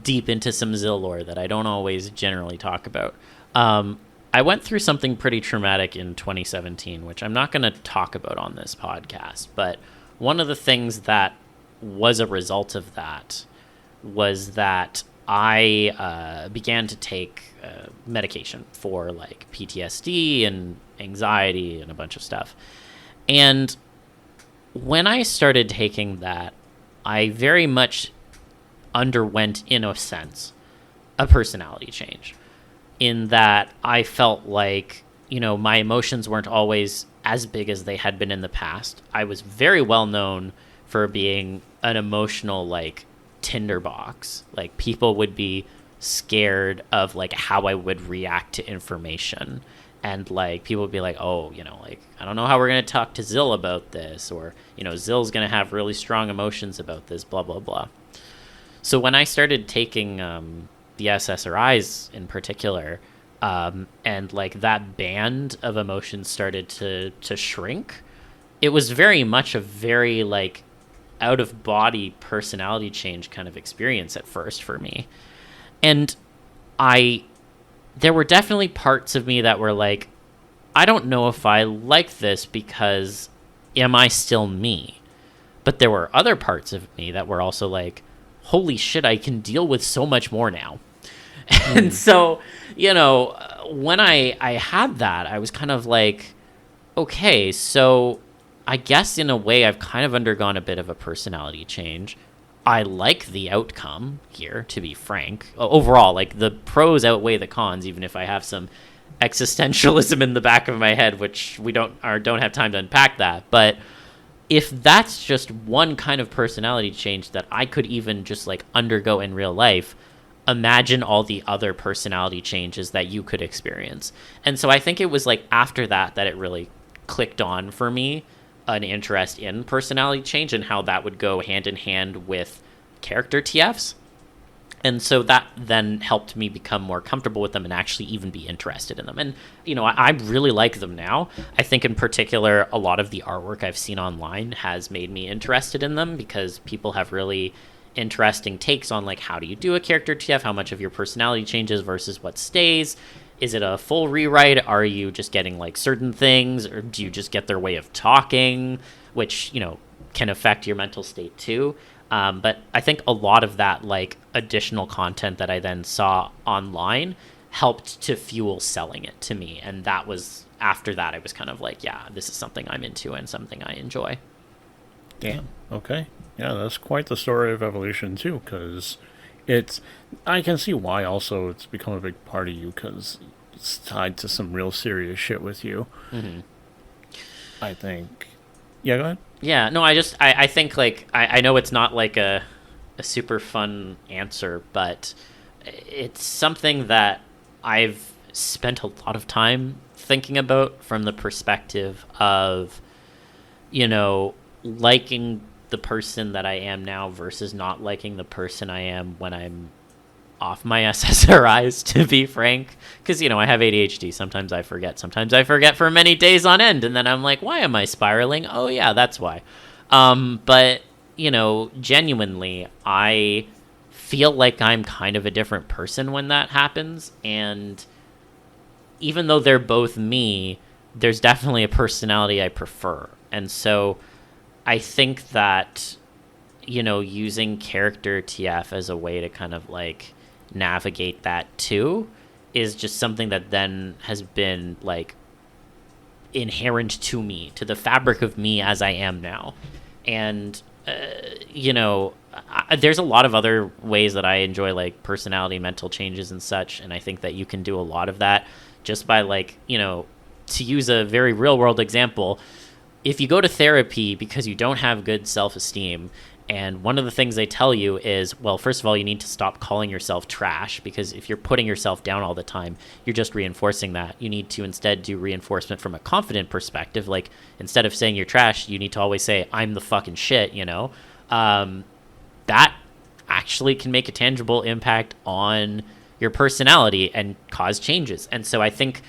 deep into some Zil lore that I don't always generally talk about, I went through something pretty traumatic in 2017, which I'm not going to talk about on this podcast. But one of the things that was a result of that was that I began to take medication for, like, PTSD and anxiety and a bunch of stuff. And when I started taking that, I very much underwent, in a sense, a personality change. In that I felt like, you know, my emotions weren't always as big as they had been in the past. I was very well known for being an emotional, like, tinderbox. Like, people would be scared of, like, how I would react to information, and, like, people would be like, oh, you know, like, I don't know how we're going to talk to Zil about this, or, you know, Zil's going to have really strong emotions about this, blah blah blah. So when I started taking the SSRIs in particular, and like that band of emotions started to shrink. It was very much a very like out of body personality change kind of experience at first for me. And there were definitely parts of me that were like, I don't know if I like this, because am I still me? But there were other parts of me that were also like, holy shit, I can deal with so much more now. And so, when I had that, I was kind of like, okay, so I guess in a way I've kind of undergone a bit of a personality change. I like the outcome here, to be frank. Overall, like the pros outweigh the cons, even if I have some existentialism in the back of my head, which we don't have time to unpack that. But if that's just one kind of personality change that I could even just like undergo in real life, imagine all the other personality changes that you could experience. And so I think it was like after that it really clicked on for me an interest in personality change and how that would go hand in hand with character TFs. And so that then helped me become more comfortable with them and actually even be interested in them. And, I really like them now. I think in particular, a lot of the artwork I've seen online has made me interested in them, because people have really interesting takes on like, how do you do a character TF? How much of your personality changes versus what stays? Is it a full rewrite? Are you just getting like certain things, or do you just get their way of talking, which, can affect your mental state too? But I think a lot of that like additional content that I then saw online helped to fuel selling it to me. And that was after that, I was kind of like, yeah, this is something I'm into and something I enjoy. Damn. Okay. Yeah, that's quite the story of evolution too, because I can see why also it's become a big part of you, because it's tied to some real serious shit with you. Mm-hmm. I think. Yeah, go ahead. Yeah, no, I think like, I know it's not like a super fun answer, but it's something that I've spent a lot of time thinking about from the perspective of, liking the person that I am now versus not liking the person I am when I'm off my SSRIs, to be frank. Because, I have ADHD. Sometimes I forget. Sometimes I forget for many days on end. And then I'm like, why am I spiraling? Oh, yeah, that's why. But, genuinely, I feel like I'm kind of a different person when that happens. And even though they're both me, there's definitely a personality I prefer. And so I think that, using character TF as a way to kind of like navigate that too is just something that then has been like inherent to me, to the fabric of me as I am now. And, there's a lot of other ways that I enjoy like personality, mental changes and such. And I think that you can do a lot of that just by like, to use a very real world example, if you go to therapy because you don't have good self-esteem, and one of the things they tell you is, well, first of all, you need to stop calling yourself trash, because if you're putting yourself down all the time, you're just reinforcing that. You need to instead do reinforcement from a confident perspective. Like, instead of saying you're trash, you need to always say, I'm the fucking shit, that actually can make a tangible impact on your personality and cause changes. And so I think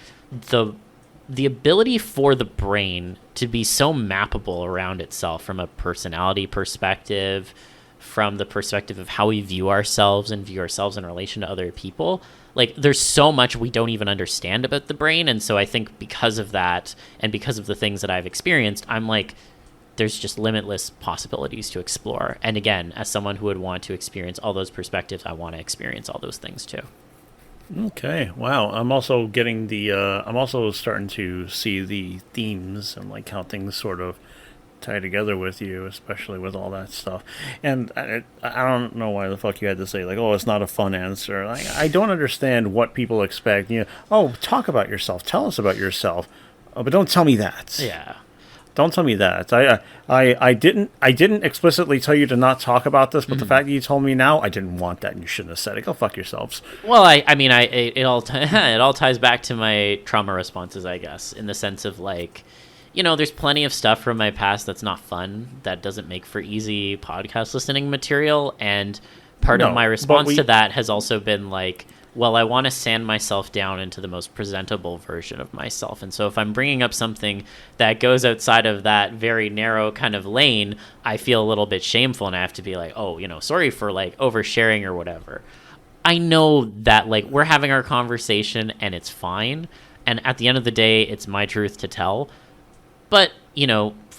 the ability for the brain to be so mappable around itself from a personality perspective, from the perspective of how we view ourselves and view ourselves in relation to other people, like there's so much we don't even understand about the brain. And so I think because of that, and because of the things that I've experienced, I'm like, there's just limitless possibilities to explore. And again, as someone who would want to experience all those perspectives, I want to experience all those things too. Okay, wow. I'm also getting I'm also starting to see the themes and like how things sort of tie together with you, especially with all that stuff. And I don't know why the fuck you had to say like, oh, it's not a fun answer. Like, I don't understand what people expect. Oh, talk about yourself. Tell us about yourself. Oh, but don't tell me that. Yeah. Don't tell me that. I didn't explicitly tell you to not talk about this, but the fact that you told me now, I didn't want that, and you shouldn't have said it. Go fuck yourselves. Well, it all ties back to my trauma responses, I guess, in the sense of like, there's plenty of stuff from my past that's not fun, that doesn't make for easy podcast listening material, and part of my response to that has also been like, well, I want to sand myself down into the most presentable version of myself. And so if I'm bringing up something that goes outside of that very narrow kind of lane, I feel a little bit shameful, and I have to be like, oh, sorry for like oversharing or whatever. I know that like we're having our conversation and it's fine. And at the end of the day, it's my truth to tell. But,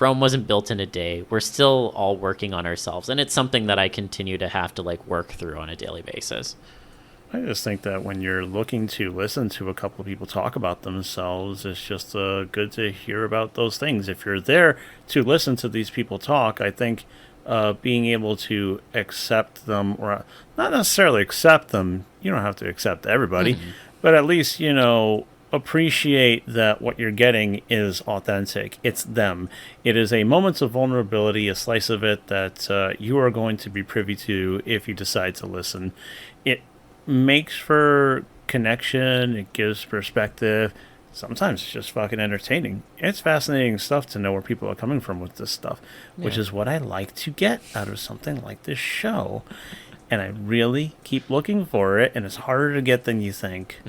Rome wasn't built in a day. We're still all working on ourselves. And it's something that I continue to have to like work through on a daily basis. I just think that when you're looking to listen to a couple of people talk about themselves, it's just good to hear about those things. If you're there to listen to these people talk, I think being able to accept them, or not necessarily accept them, you don't have to accept everybody, but at least, appreciate that what you're getting is authentic. It's them. It is a moment of vulnerability, a slice of it that you are going to be privy to if you decide to listen. It makes for connection. It gives perspective. Sometimes it's just fucking entertaining. It's fascinating stuff to know where people are coming from with this stuff, which is what I like to get out of something like this show. And I really keep looking for it, and it's harder to get than you think.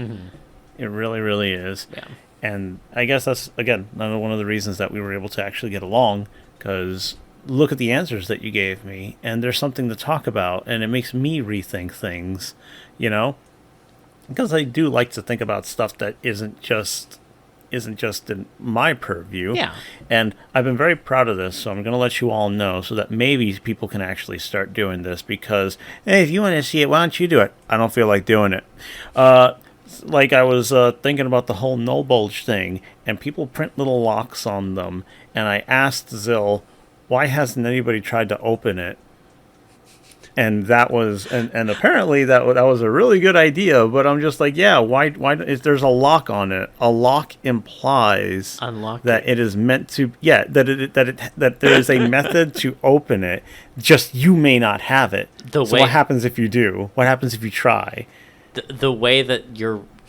It really, really is. Yeah. And I guess that's, again, another one of the reasons that we were able to actually get along, because look at the answers that you gave me, and there's something to talk about, and it makes me rethink things, because I do like to think about stuff that isn't just in my purview. Yeah. And I've been very proud of this, so I'm going to let you all know so that maybe people can actually start doing this, because, hey, if you want to see it, why don't you do it? I don't feel like doing it. Like I was thinking about the whole no bulge thing, and people print little locks on them, and I asked Zil, why hasn't anybody tried to open it? And that was, and apparently that was a really good idea, but I'm just like, yeah, why if there's a lock on it? A lock implies that it is meant to, that there is a method to open it, just you may not have it. What happens if you do? What happens if you try? The way that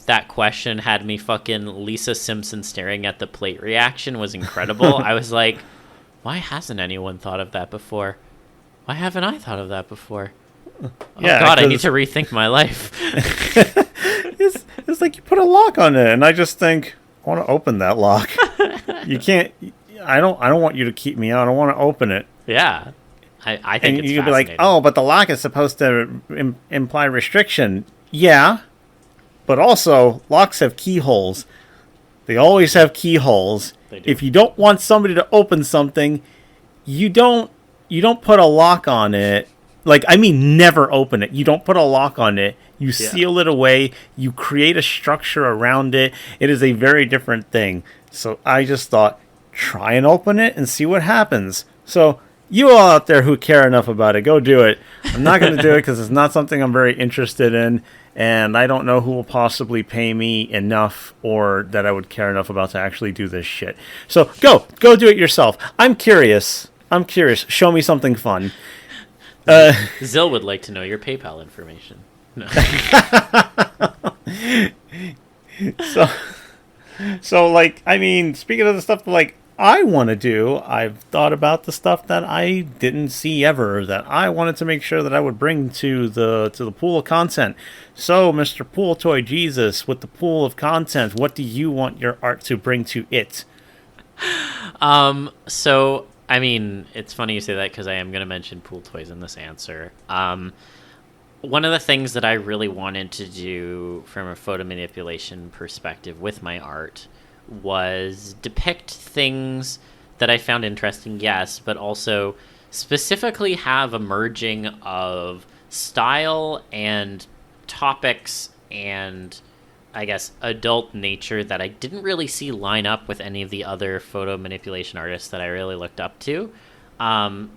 that question had me fucking Lisa Simpson staring at the plate reaction was incredible. I was like, why hasn't anyone thought of that before? Why haven't I thought of that before? Oh, God, I need to rethink my life. It's like you put a lock on it, and I just think, I want to open that lock. You can't, I don't want you to keep me out. I want to open it. Yeah. I think it's you could be like, oh, but the lock is supposed to imply restriction. Yeah, but also locks have keyholes. They always have keyholes. If you don't want somebody to open something, you don't put a lock on it. Like, I mean, never open it. You don't put a lock on it. You seal it away. You create a structure around it. It is a very different thing. So I just thought, try and open it and see what happens. So you all out there who care enough about it, go do it. I'm not going to do it because it's not something I'm very interested in, and I don't know who will possibly pay me enough or that I would care enough about to actually do this shit. So go do it yourself. I'm curious. Show me something fun. Zil would like to know your PayPal information. No. So like, I mean, speaking of the stuff that, like, I want to do, I've thought about the stuff that I didn't see ever, that I wanted to make sure that I would bring to the pool of content. So, Mr. Pool Toy Jesus, with the pool of content, what do you want your art to bring to it? So, I mean, it's funny you say that because I am going to mention pool toys in this answer. One of the things that I really wanted to do from a photo manipulation perspective with my art was depict things that I found interesting, yes, but also specifically have a merging of style and topics and, I guess, adult nature that I didn't really see line up with any of the other photo manipulation artists that I really looked up to.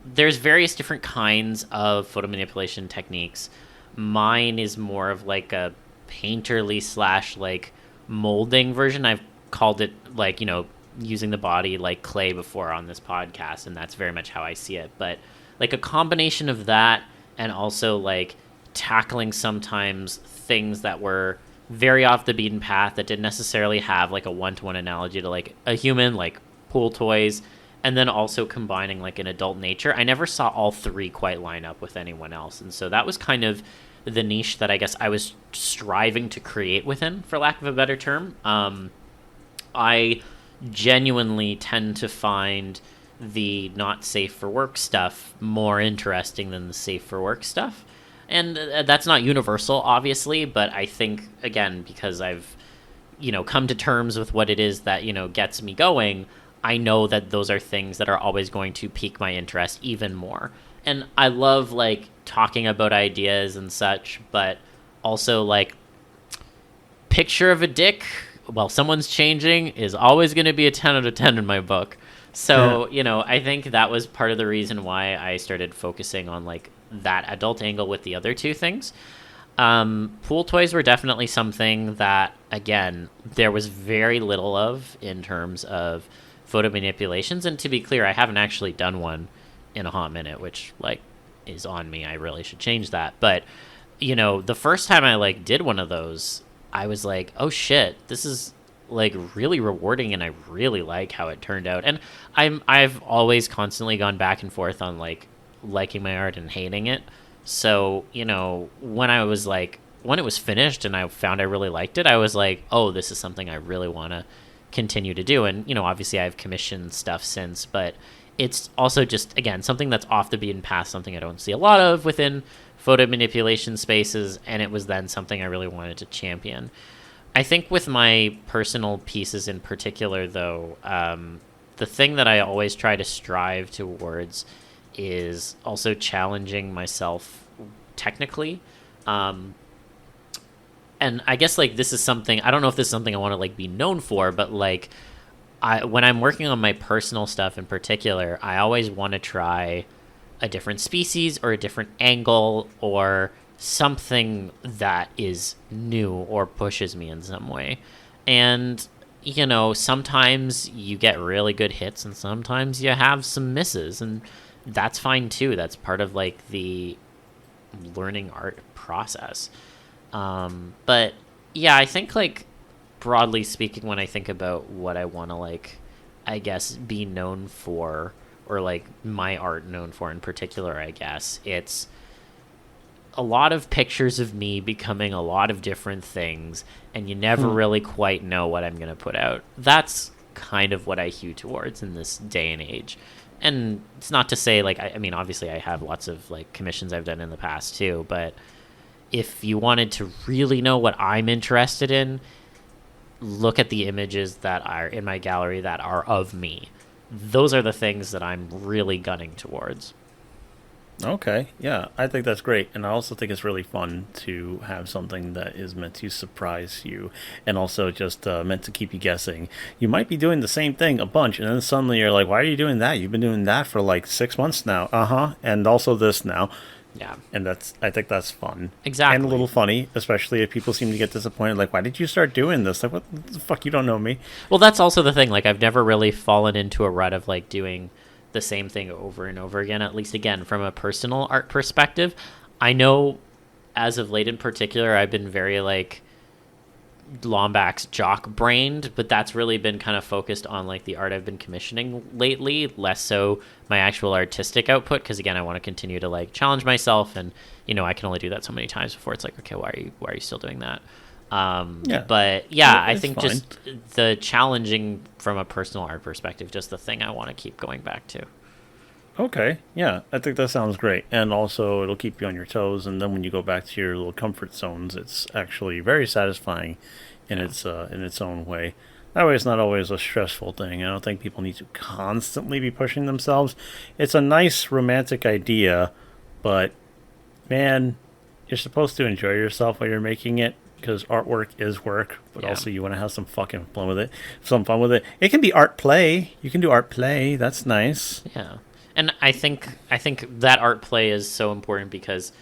There's various different kinds of photo manipulation techniques. Mine is more of like a painterly / like molding version. I've called it, like, using the body like clay before on this podcast, and that's very much how I see it. But like a combination of that and also like tackling sometimes things that were very off the beaten path that didn't necessarily have like a one-to-one analogy to like a human, like pool toys, and then also combining like an adult nature. I never saw all three quite line up with anyone else, and so that was kind of the niche that I guess I was striving to create within, for lack of a better term. I genuinely tend to find the not safe for work stuff more interesting than the safe for work stuff. And that's not universal, obviously, but I think, again, because I've, come to terms with what it is that, gets me going, I know that those are things that are always going to pique my interest even more. And I love, talking about ideas and such, but also, picture of a dick while someone's changing is always going to be a 10 out of 10 in my book. So, I think that was part of the reason why I started focusing on, that adult angle with the other two things. Pool toys were definitely something that, again, there was very little of in terms of photo manipulations. And to be clear, I haven't actually done one in a hot minute, which, is on me. I really should change that. But, the first time I, did one of those, I was like, oh, shit, this is, really rewarding, and I really like how it turned out. And I've always constantly gone back and forth on, liking my art and hating it. So, when when it was finished and I found I really liked it, I was like, oh, this is something I really want to continue to do. And, obviously I've commissioned stuff since, but it's also just, again, something that's off the beaten path, something I don't see a lot of within photo manipulation spaces. And it was then something I really wanted to champion. I think with my personal pieces in particular, though, the thing that I always try to strive towards is also challenging myself technically. And I guess this is something, I don't know if this is something I want to be known for, but when I'm working on my personal stuff in particular, I always want to try a different species or a different angle or something that is new or pushes me in some way. And sometimes you get really good hits and sometimes you have some misses, and that's fine too. That's part of the learning art process. But yeah, I think broadly speaking, when I think about what I want to I guess be known for, or my art known for in particular, I guess it's a lot of pictures of me becoming a lot of different things, and you never really quite know what I'm going to put out. That's kind of what I hew towards in this day and age. And it's not to say I mean, obviously I have lots of commissions I've done in the past too, but if you wanted to really know what I'm interested in, look at the images that are in my gallery that are of me. Those are the things that I'm really gunning towards. Okay, yeah, I think that's great. And I also think it's really fun to have something that is meant to surprise you and also just meant to keep you guessing. You might be doing the same thing a bunch, and then suddenly you're like, why are you doing that? You've been doing that for 6 months now. And also this now. Yeah. And I think that's fun. Exactly. And a little funny, especially if people seem to get disappointed. Why did you start doing this? What the fuck? You don't know me. Well, that's also the thing. I've never really fallen into a rut of doing the same thing over and over again, at least, again, from a personal art perspective. I know as of late in particular, I've been very Lombax jock brained, but that's really been kind of focused on the art I've been commissioning lately, less so my actual artistic output, because again, I want to continue to challenge myself, and I can only do that so many times before it's okay, why are you still doing that? But yeah, I think fine. Just the challenging from a personal art perspective, just the thing I want to keep going back to. Okay, yeah, I think that sounds great. And also, it'll keep you on your toes, and then when you go back to your little comfort zones, it's actually very satisfying in its own way. That way, it's not always a stressful thing. I don't think people need to constantly be pushing themselves. It's a nice romantic idea, but man, you're supposed to enjoy yourself while you're making it, because artwork is work, but also you want to have some fucking fun with it. It can be art play. You can do art play. That's nice. Yeah. And I think that art play is so important because,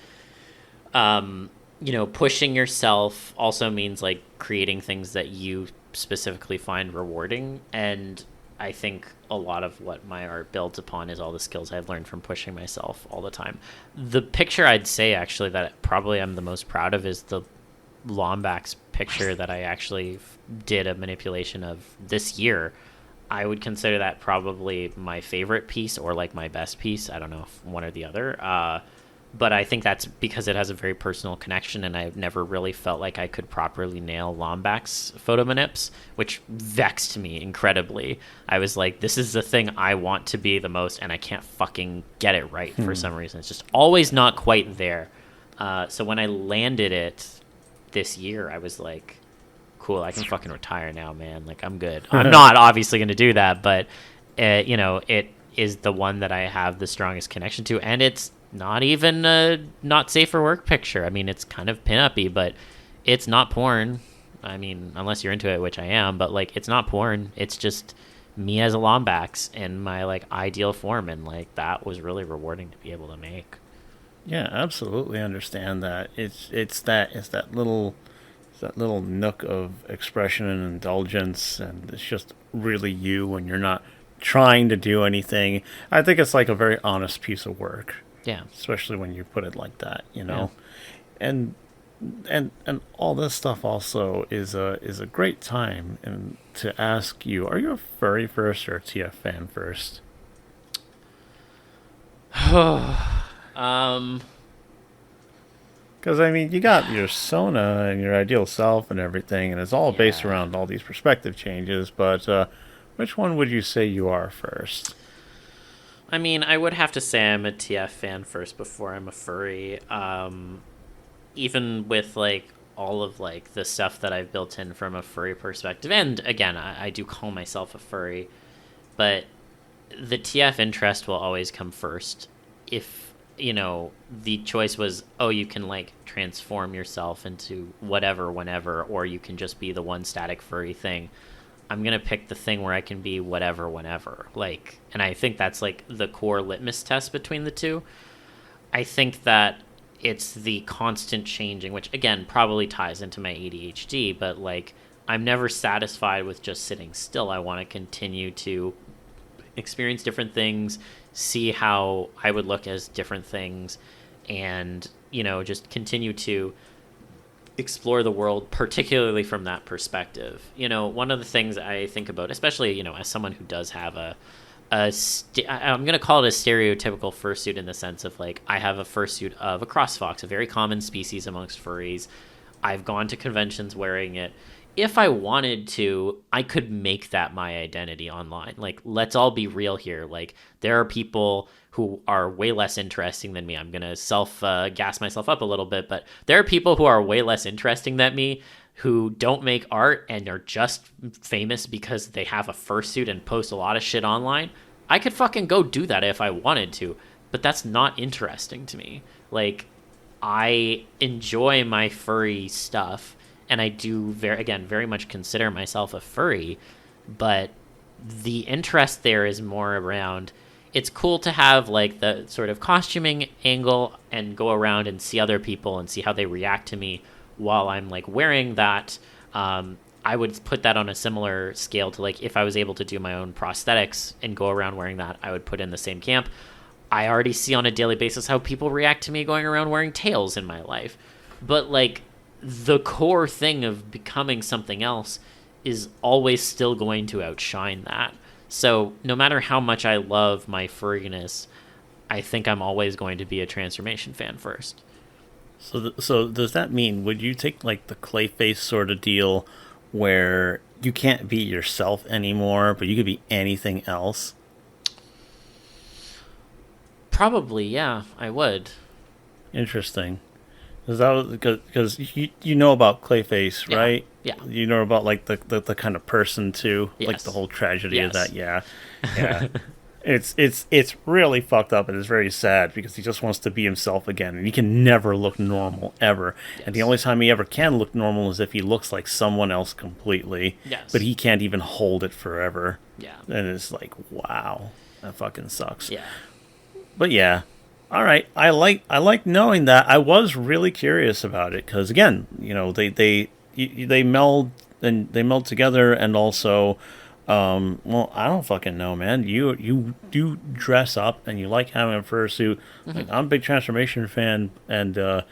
pushing yourself also means creating things that you specifically find rewarding. And I think a lot of what my art builds upon is all the skills I've learned from pushing myself all the time. The picture I'd say actually that probably I'm the most proud of is the Lombax picture that I actually did a manipulation of this year. I would consider that probably my favorite piece or my best piece. I don't know if one or the other. but I think that's because it has a very personal connection, and I've never really felt like I could properly nail Lombax photo manips, which vexed me incredibly. I was like, this is the thing I want to be the most, and I can't fucking get it right for some reason. It's just always not quite there. So when I landed it this year, I was like, cool, I can fucking retire now, man. Like, I'm good. I'm not obviously going to do that, but, it is the one that I have the strongest connection to, and it's not even a not safe for work picture. I mean, it's kind of pin-up-y, but it's not porn. I mean, unless you're into it, which I am, but like, it's not porn. It's just me as a Lombax in my like ideal form, and like that was really rewarding to be able to make. Yeah, absolutely understand that. It's that little nook of expression and indulgence, and it's just really you when you're not trying to do anything. I think it's like a very honest piece of work. Yeah. Especially when you put it like that, you know. Yeah. And all this stuff also is a great time and to ask you, are you a furry first or a TF fan first? Because I mean, you got your Sona and your ideal self and everything, and it's all based around all these perspective changes. But which one would you say you are first? I mean, I would have to say I'm a TF fan first before I'm a furry. Even with like all of like the stuff that I've built in from a furry perspective, and again, I do call myself a furry, but the TF interest will always come first. If the choice was, oh, you can like transform yourself into whatever whenever, or you can just be the one static furry thing, I'm going to pick the thing where I can be whatever whenever. Like, and I think that's like the core litmus test between the two. I think that it's the constant changing, which again probably ties into my ADHD, but like I'm never satisfied with just sitting still. I want to continue to experience different things, see how I would look as different things, and just continue to explore the world, particularly from that perspective. One of the things I think about, especially as someone who does have I'm going to call it a stereotypical fursuit, in the sense of like I have a fursuit of a crossfox, a very common species amongst furries. I've gone to conventions wearing it. If I wanted to, I could make that my identity online. Like, let's all be real here. Like, there are people who are way less interesting than me. I'm going to gas myself up a little bit, but there are people who are way less interesting than me who don't make art and are just famous because they have a fursuit and post a lot of shit online. I could fucking go do that if I wanted to, but that's not interesting to me. Like, I enjoy my furry stuff, and I do very much consider myself a furry, but the interest there is more around, it's cool to have like the sort of costuming angle and go around and see other people and see how they react to me while I'm like wearing that. I would put that on a similar scale to like if I was able to do my own prosthetics and go around wearing that, I would put in the same camp. I already see on a daily basis how people react to me going around wearing tails in my life. But like the core thing of becoming something else is always still going to outshine that. So no matter how much I love my furriness, I think I'm always going to be a transformation fan first. So does that mean, would you take like the Clayface sort of deal where you can't be yourself anymore, but you could be anything else? Probably, yeah, I would. Interesting. Because you know about Clayface, right? Yeah. You know about like the kind of person too, yes. Like the whole tragedy of that. Yeah. It's really fucked up, and it's very sad because he just wants to be himself again, and he can never look normal ever. Yes. And the only time he ever can look normal is if he looks like someone else completely. Yes. But he can't even hold it forever. Yeah. And it's like, wow, that fucking sucks. Yeah. But yeah. All right, I like knowing that. I was really curious about it because again, they meld together, and also, well, I don't fucking know, man. You do dress up and you like having a fursuit. Mm-hmm. Like, I'm a big transformation fan, and I'm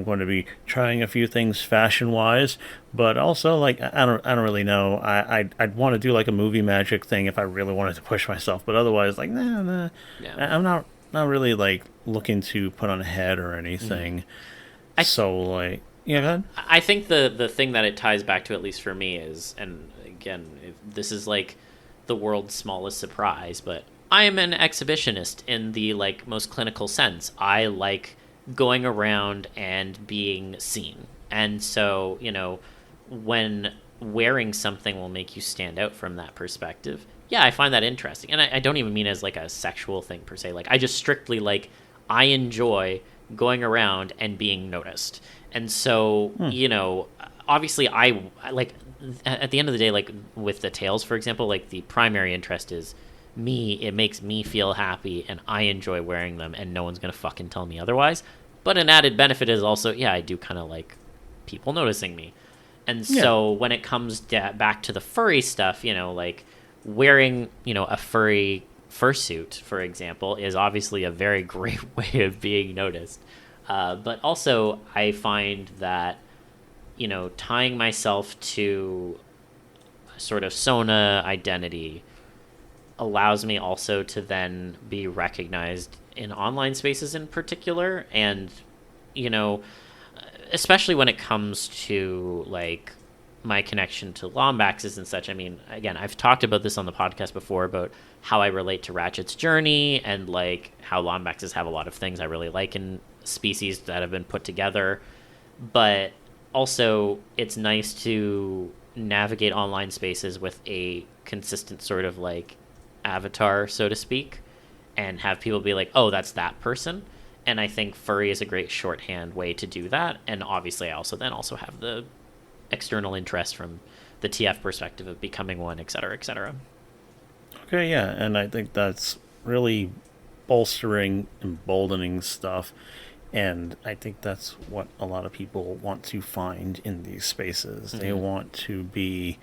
going to be trying a few things fashion wise, but also like I don't really know. I'd want to do like a movie magic thing if I really wanted to push myself, but otherwise like nah. Yeah. I'm not really like looking to put on a head or anything. I- So, like, yeah, go ahead. I think the thing that it ties back to, at least for me, is, and again, this is like the world's smallest surprise, but I am an exhibitionist in the like most clinical sense. I like going around and being seen. And so, you know, when wearing something will make you stand out from that perspective, yeah, I find that interesting. And I don't even mean as like a sexual thing per se. Like, I just strictly like, I enjoy going around and being noticed. And so, you know, obviously I like, at the end of the day, like with the tails, for example, like the primary interest is me. It makes me feel happy and I enjoy wearing them and no one's going to fucking tell me otherwise. But an added benefit is also, yeah, I do kind of like people noticing me. And so when it comes back to the furry stuff, you know, like wearing, you know, a furry fursuit, for example, is obviously a very great way of being noticed. But also I find that, you know, tying myself to a sort of Sona identity allows me also to then be recognized in online spaces in particular. And, you know, especially when it comes to like my connection to Lombaxes and such. I mean, again, I've talked about this on the podcast before about how I relate to Ratchet's journey and like how Lombaxes have a lot of things I really like in species that have been put together. But also it's nice to navigate online spaces with a consistent sort of like avatar, so to speak, and have people be like, oh, that's that person. And I think furry is a great shorthand way to do that. And obviously I also have the external interest from the TF perspective of becoming one, et cetera, et cetera. Okay, yeah, and I think that's really bolstering, emboldening stuff. And I think that's what a lot of people want to find in these spaces. They want to be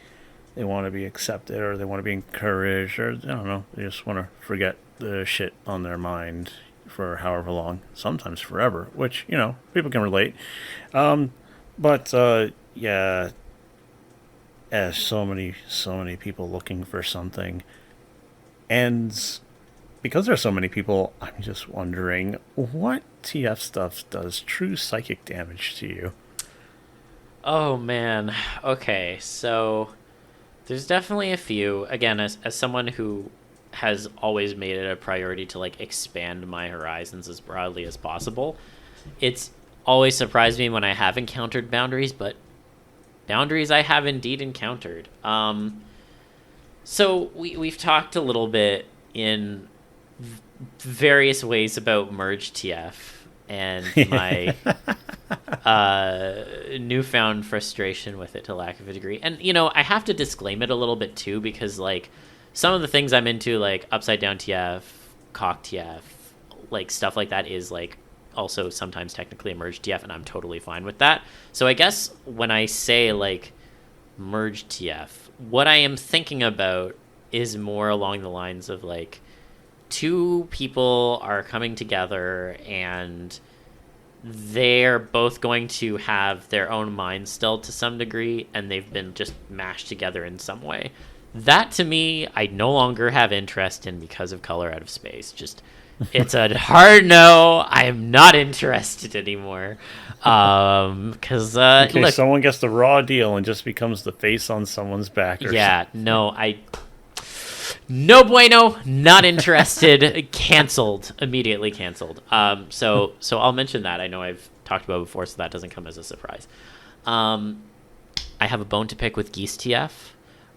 accepted, or they want to be encouraged, or I don't know, they just want to forget the shit on their mind for however long, sometimes forever, which, you know, people can relate. But yeah, as so many people looking for something, and because there's so many people, I'm just wondering, what TF stuff does true psychic damage to you? Oh man. Okay, so there's definitely a few. Again, as someone who has always made it a priority to like expand my horizons as broadly as possible, it's always surprised me when I have encountered boundaries, but boundaries I have indeed encountered. So we've talked a little bit in various ways about merge TF and my newfound frustration with it to lack of a degree. And, you know, I have to disclaim it a little bit too, because like some of the things I'm into, like upside down TF, cock TF, like stuff like that is like also sometimes technically a merge TF, and I'm totally fine with that. So I guess when I say like merge TF, what I am thinking about is more along the lines of like two people are coming together and they're both going to have their own minds still to some degree, and they've been just mashed together in some way. That to me, I no longer have interest in because of Color Out of Space. Just, it's a hard no. I am not interested anymore. Because look, someone gets the raw deal and just becomes the face on someone's back. Or yeah, no bueno, not interested. Canceled, immediately canceled. So I'll mention that. I know I've talked about it before, so that doesn't come as a surprise. I have a bone to pick with geese TF.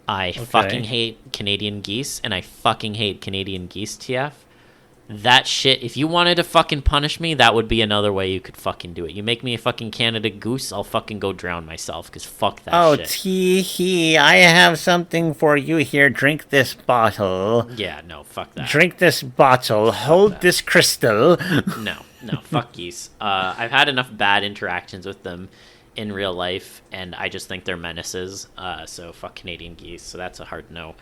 I fucking hate Canadian geese, and I fucking hate Canadian geese TF. That shit, if you wanted to fucking punish me, that would be another way you could fucking do it. You make me a fucking Canada goose, I'll fucking go drown myself, because fuck that shit. Oh, tee-hee, I have something for you here. Drink this bottle. Yeah, no, fuck that. Drink this bottle. Hold this crystal. No, fuck geese. I've had enough bad interactions with them in real life, and I just think they're menaces. So fuck Canadian geese, so that's a hard no.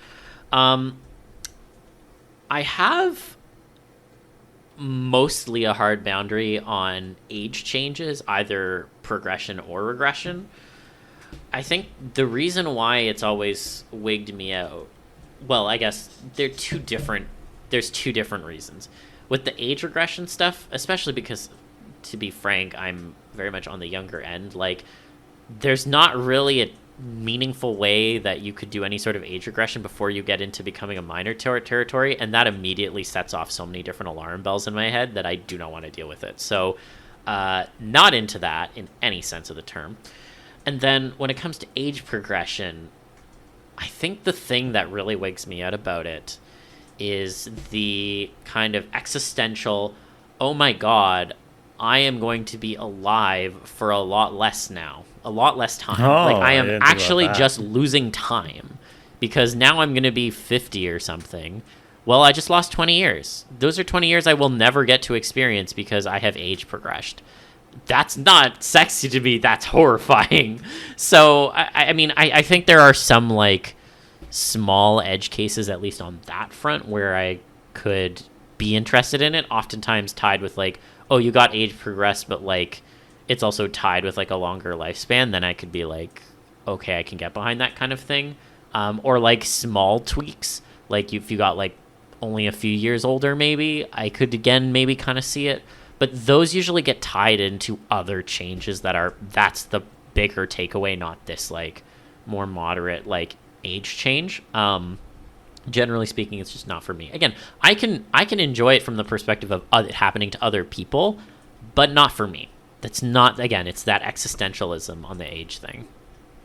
I have mostly a hard boundary on age changes, either progression or regression. I think the reason why it's always wigged me out, well, I guess there's two different reasons. with the age regression stuff, especially because, to be frank, I'm very much on the younger end. Like, there's not really a meaningful way that you could do any sort of age regression before you get into becoming a minor territory, and that immediately sets off so many different alarm bells in my head that I do not want to deal with it. So not into that in any sense of the term. And then when it comes to age progression, I think the thing that really wakes me out about it is the kind of existential, oh my god, I am going to be alive for a lot less now. A lot less time. Like, I am actually just losing time because now I'm going to be 50 or something. Well, I just lost 20 years. Those are 20 years I will never get to experience because I have age progressed. That's not sexy to me. That's horrifying. So, I mean, I think there are some, like, small edge cases, at least on that front, where I could be interested in it, oftentimes tied with, like, oh, you got age progressed, but, like, it's also tied with, like, a longer lifespan. Then I could be like, okay, I can get behind that kind of thing. Or, like, small tweaks. Like, if you got, like, only a few years older, maybe, I could, again, maybe kind of see it. But those usually get tied into other changes that's the bigger takeaway, not this, like, more moderate, like, age change. Generally speaking, it's just not for me. Again, I can enjoy it from the perspective of it happening to other people, but not for me. That's not, again, it's that existentialism on the age thing.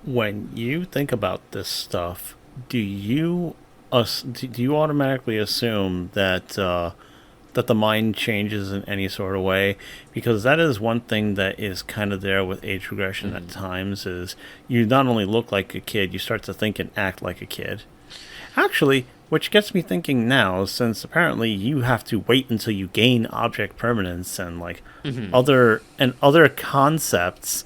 When you think about this stuff, do you automatically assume that that the mind changes in any sort of way? Because that is one thing that is kind of there with age regression at times, is you not only look like a kid, you start to think and act like a kid. Actually, which gets me thinking now, since apparently you have to wait until you gain object permanence and, like, other concepts.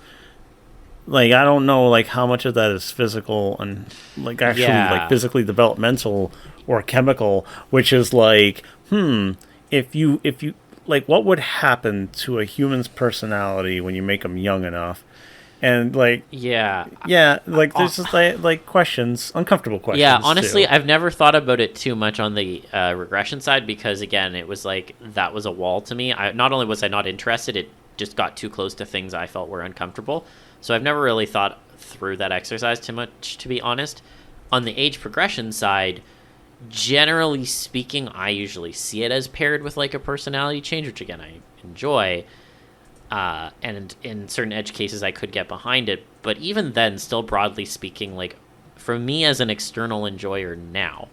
Like, I don't know, like, how much of that is physical and, like, actually like physically developmental or chemical, which is like, if you like, what would happen to a human's personality when you make them young enough? And, like, like, there's just, like questions, uncomfortable questions. Yeah, honestly, too. I've never thought about it too much on the regression side because, again, it was like, that was a wall to me. Not only was I not interested, it just got too close to things I felt were uncomfortable. So I've never really thought through that exercise too much, to be honest. On the age progression side, generally speaking, I usually see it as paired with, like, a personality change, which, again, I enjoy. And in certain edge cases, I could get behind it. But even then, still broadly speaking, like, for me as an external enjoyer now,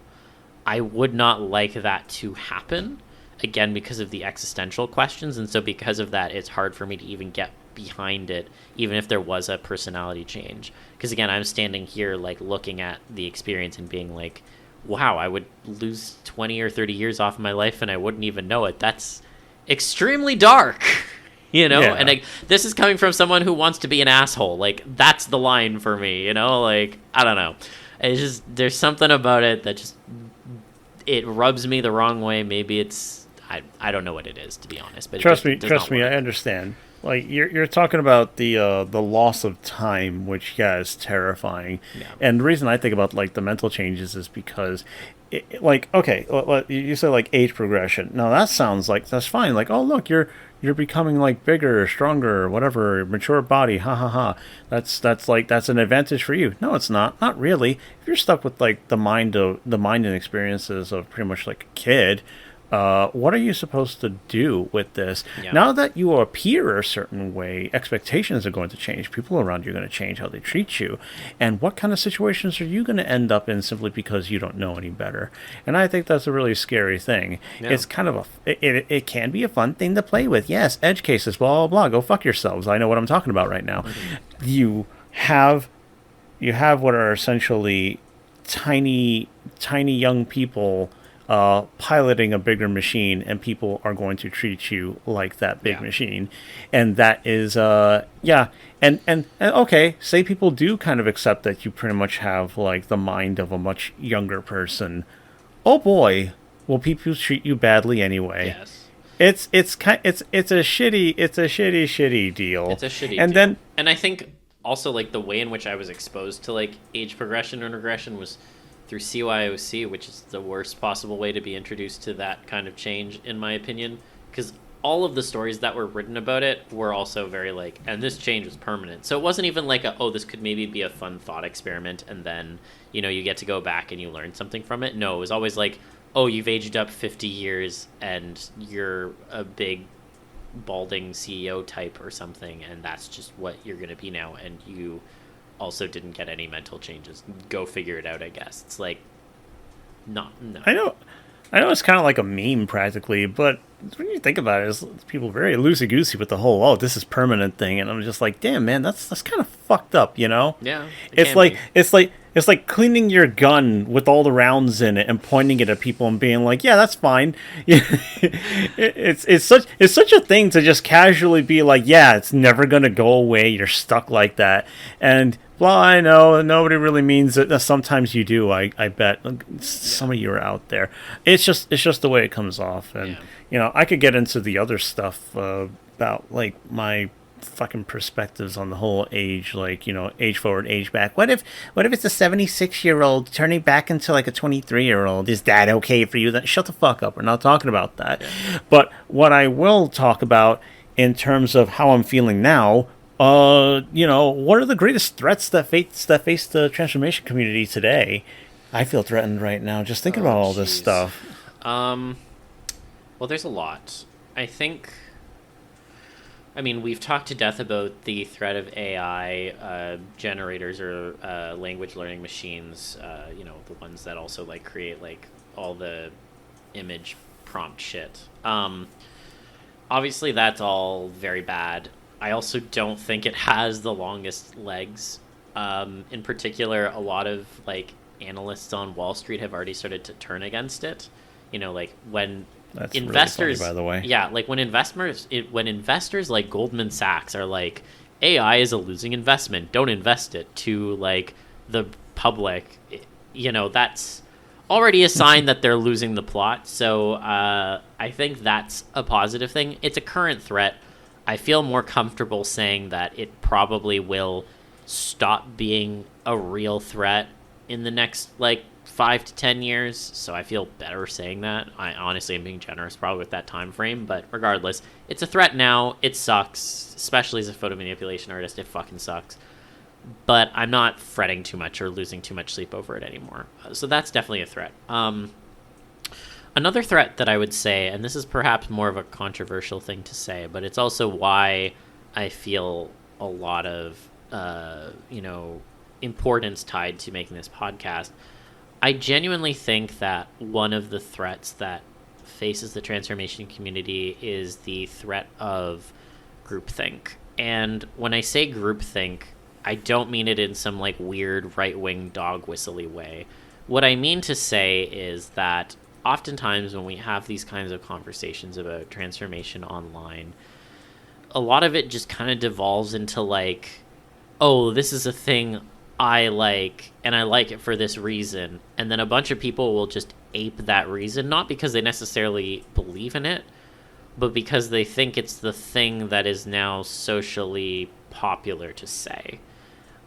I would not like that to happen, again, because of the existential questions. And so because of that, it's hard for me to even get behind it, even if there was a personality change. Because, again, I'm standing here, like, looking at the experience and being like, wow, I would lose 20 or 30 years off my life and I wouldn't even know it. That's extremely dark. You know, and this is coming from someone who wants to be an asshole. Like, that's the line for me, you know? Like, I don't know. It's just, there's something about it that just, it rubs me the wrong way. Maybe it's, I don't know what it is, to be honest. But trust me, I understand. Like, you're talking about the loss of time, which, is terrifying. Yeah. And the reason I think about, like, the mental changes is because, like, okay, you say, like, age progression. Now, that sounds like, that's fine. Like, oh, look, you're becoming, like, bigger, stronger, whatever, mature body, ha ha ha. That's an advantage for you. No, it's not. Not really. If you're stuck with, like, the mind and experiences of pretty much like a kid, what are you supposed to do with this? Yeah. Now that you appear a certain way, expectations are going to change. People around you are going to change how they treat you. And what kind of situations are you going to end up in simply because you don't know any better? And I think that's a really scary thing. Yeah. It's kind of it can be a fun thing to play with. Yes, edge cases, blah, blah, blah. Go fuck yourselves. I know what I'm talking about right now. Mm-hmm. You have what are essentially tiny young people piloting a bigger machine, and people are going to treat you like that big machine. And that is and okay, say people do kind of accept that you pretty much have, like, the mind of a much younger person. Oh boy, will people treat you badly anyway. Yes. It's a shitty deal. It's a shitty deal. And I think also, like, the way in which I was exposed to, like, age progression and regression was through CYOC, which is the worst possible way to be introduced to that kind of change, in my opinion, because all of the stories that were written about it were also very like, and this change was permanent. So it wasn't even like this could maybe be a fun thought experiment, and then, you get to go back and you learn something from it. No, it was always like, you've aged up 50 years and you're a big balding CEO type or something, and that's just what you're going to be now, and you also didn't get any mental changes. Go figure it out, I guess. It's like, no. I know it's kind of like a meme practically, but when you think about it, people very loosey-goosey with the whole, this is permanent thing, and I'm just like, damn, man, that's kind of fucked up, Yeah. It's like cleaning your gun with all the rounds in it and pointing it at people and being like, yeah, that's fine. it's such a thing to just casually be like, yeah, it's never gonna go away. You're stuck like that, and blah. I know nobody really means it. Sometimes you do. I bet some of you are out there. It's just the way it comes off, and I could get into the other stuff about like my fucking perspectives on the whole age, like, age forward, age back. What if it's a 76-year-old turning back into like a 23-year-old? Is that okay for you? Then shut the fuck up. We're not talking about that. Yeah. But what I will talk about in terms of how I'm feeling now, what are the greatest threats that face the transformation community today? I feel threatened right now just thinking about all this stuff. Well, there's a lot. We've talked to death about the threat of AI generators or language learning machines, the ones that also like create like all the image prompt shit. Obviously that's all very bad. I also don't think it has the longest legs. In particular, a lot of like analysts on Wall Street have already started to turn against it. Like when That's investors, really funny, by the way. Yeah, like when investors like Goldman Sachs are like, AI is a losing investment, don't invest it, to like the public, that's already a sign that they're losing the plot. So I think that's a positive thing. It's a current threat. I feel more comfortable saying that it probably will stop being a real threat in the next like 5 to 10 years, so I feel better saying that. I honestly am being generous probably with that time frame, but regardless, it's a threat now. It sucks, especially as a photo manipulation artist. It fucking sucks, but I'm not fretting too much or losing too much sleep over it anymore. So that's definitely a threat. Another threat that I would say, and this is perhaps more of a controversial thing to say, but it's also why I feel a lot of importance tied to making this podcast. I genuinely think that one of the threats that faces the transformation community is the threat of groupthink. And when I say groupthink, I don't mean it in some like weird right-wing dog whistly way. What I mean to say is that oftentimes when we have these kinds of conversations about transformation online, a lot of it just kind of devolves into like, this is a thing I like, and I like it for this reason. And then a bunch of people will just ape that reason, not because they necessarily believe in it, but because they think it's the thing that is now socially popular to say.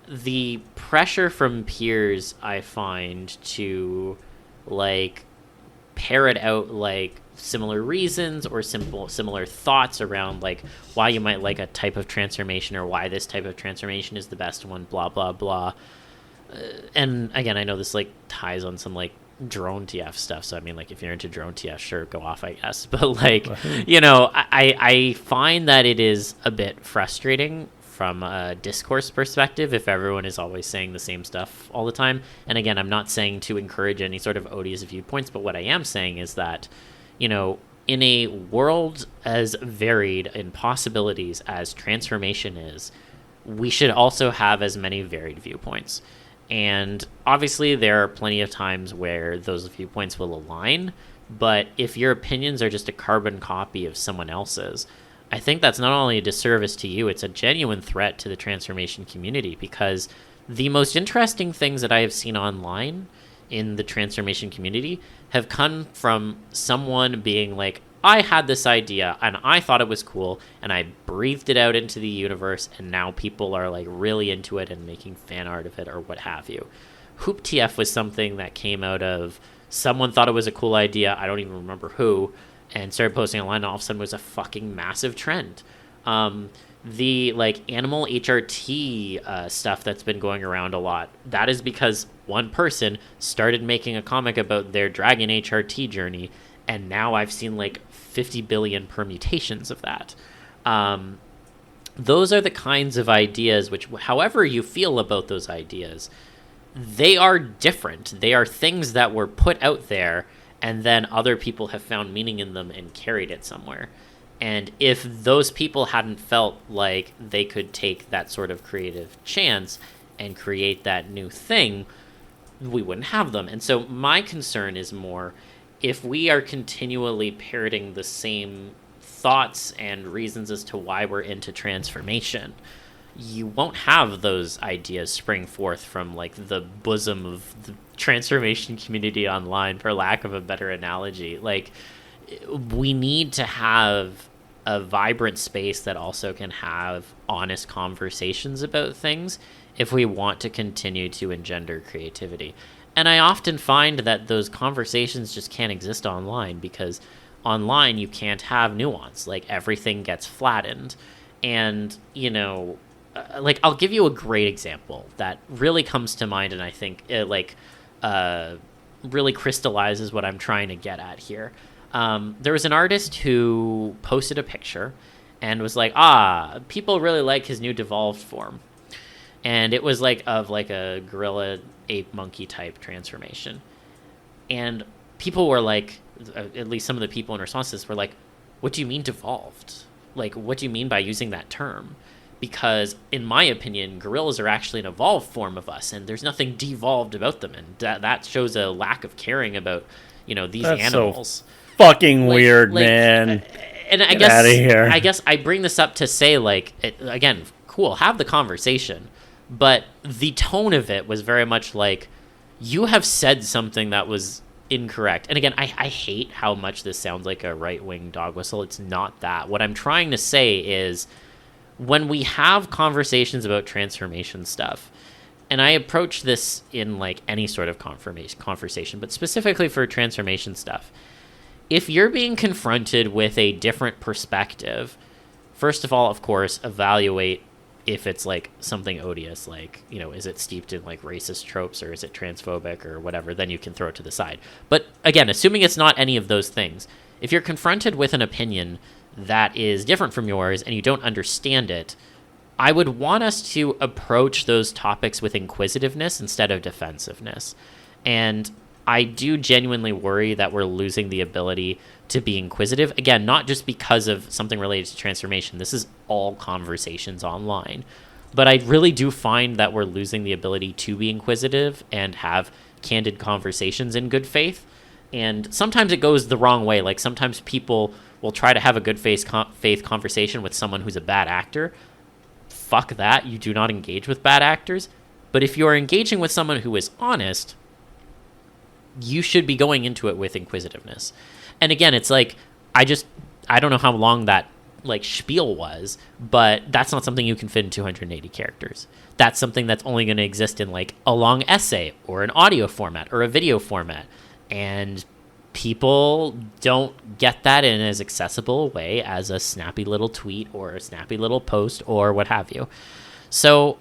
The pressure from peers, I find, to like parrot out like similar reasons or similar thoughts around like why you might like a type of transformation or why this type of transformation is the best one, blah blah blah. And again, I know this like ties on some like drone TF stuff, so I mean, like if you're into drone TF, sure, go off, I guess. But like, I find that it is a bit frustrating from a discourse perspective if everyone is always saying the same stuff all the time. And again, I'm not saying to encourage any sort of odious viewpoints, but what I am saying is that, in a world as varied in possibilities as transformation is, we should also have as many varied viewpoints. And obviously there are plenty of times where those viewpoints will align, but if your opinions are just a carbon copy of someone else's, I think that's not only a disservice to you, it's a genuine threat to the transformation community, because the most interesting things that I have seen online in the transformation community have come from someone being like, I had this idea and I thought it was cool and I breathed it out into the universe, and now people are like really into it and making fan art of it or what have you. Hoop TF was something that came out of someone thought it was a cool idea. I don't even remember who, and started posting online, and all of a sudden was a fucking massive trend. The like animal HRT stuff that's been going around a lot, that is because one person started making a comic about their dragon HRT journey, and now I've seen like 50 billion permutations of that. Those are the kinds of ideas which, however you feel about those ideas, they are different. They are things that were put out there, and then other people have found meaning in them and carried it somewhere. And if those people hadn't felt like they could take that sort of creative chance and create that new thing, we wouldn't have them. And so my concern is more, if we are continually parroting the same thoughts and reasons as to why we're into transformation, you won't have those ideas spring forth from like the bosom of the transformation community online, for lack of a better analogy. Like, we need to have a vibrant space that also can have honest conversations about things if we want to continue to engender creativity. And I often find that those conversations just can't exist online, because online you can't have nuance. Like, everything gets flattened. And, you know, like, I'll give you a great example that really comes to mind, and I think it really crystallizes what I'm trying to get at here. There was an artist who posted a picture and was like, people really like his new devolved form. And it was like of like a gorilla ape monkey type transformation. And people were like, at least some of the people in responses were like, what do you mean devolved? Like, what do you mean by using that term? Because in my opinion, gorillas are actually an evolved form of us, and there's nothing devolved about them. And that shows a lack of caring about, you know, these animals. So fucking weird, man. And I guess I bring this up to say, like, again, cool, have the conversation. But the tone of it was very much like, you have said something that was incorrect. And again, I hate how much this sounds like a right-wing dog whistle. It's not that. What I'm trying to say is, when we have conversations about transformation stuff, and I approach this in like any sort of conversation, but specifically for transformation stuff, if you're being confronted with a different perspective, first of all, of course, evaluate if it's like something odious, like, you know, is it steeped in like racist tropes, or is it transphobic or whatever, then you can throw it to the side. But again, assuming it's not any of those things, if you're confronted with an opinion that is different from yours and you don't understand it, I would want us to approach those topics with inquisitiveness instead of defensiveness. And I do genuinely worry that we're losing the ability to be inquisitive. Again, not just because of something related to transformation. This is all conversations online. But I really do find that we're losing the ability to be inquisitive and have candid conversations in good faith. And sometimes it goes the wrong way. Like, sometimes people will try to have a good faith conversation with someone who's a bad actor. Fuck that. You do not engage with bad actors. But if you're engaging with someone who is honest, you should be going into it with inquisitiveness. And again, it's like, I don't know how long that like spiel was, but that's not something you can fit in 280 characters. That's something that's only going to exist in like a long essay or an audio format or a video format. And people don't get that in as accessible a way as a snappy little tweet or a snappy little post or what have you. So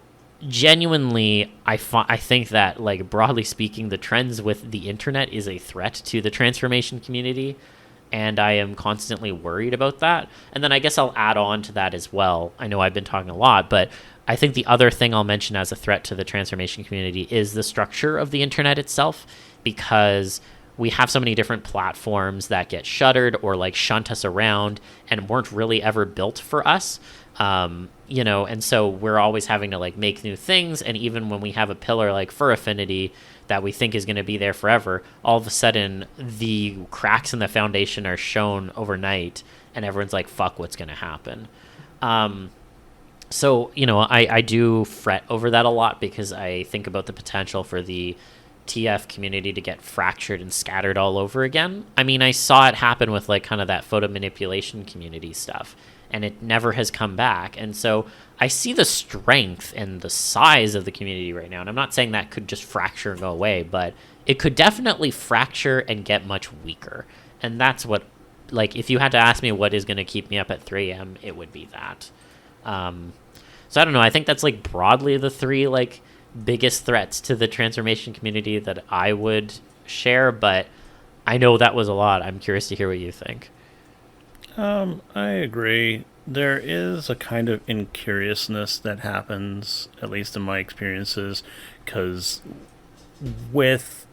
genuinely, I think that, like, broadly speaking, the trends with the internet is a threat to the transformation community, and I am constantly worried about that. And then I guess I'll add on to that as well. I know I've been talking a lot, but I think the other thing I'll mention as a threat to the transformation community is the structure of the internet itself, because we have so many different platforms that get shuttered or like shunt us around and weren't really ever built for us. You know, and so we're always having to like make new things. And even when we have a pillar like Fur Affinity that we think is going to be there forever, all of a sudden the cracks in the foundation are shown overnight and everyone's like, fuck, what's going to happen? So, you know, I do fret over that a lot, because I think about the potential for the TF community to get fractured and scattered all over again. I mean, I saw it happen with like kind of that photo manipulation community stuff. and it never has come back. And so I see the strength and the size of the community right now. And I'm not saying that could just fracture and go away, but it could definitely fracture and get much weaker. And that's what, like, if you had to ask me what is going to keep me up at 3 a.m., it would be that. So I don't know. I think that's like broadly the three like biggest threats to the transformation community that I would share, but I know that was a lot. I'm curious to hear what you think. I agree. There is a kind of incuriousness that happens, at least in my experiences, because with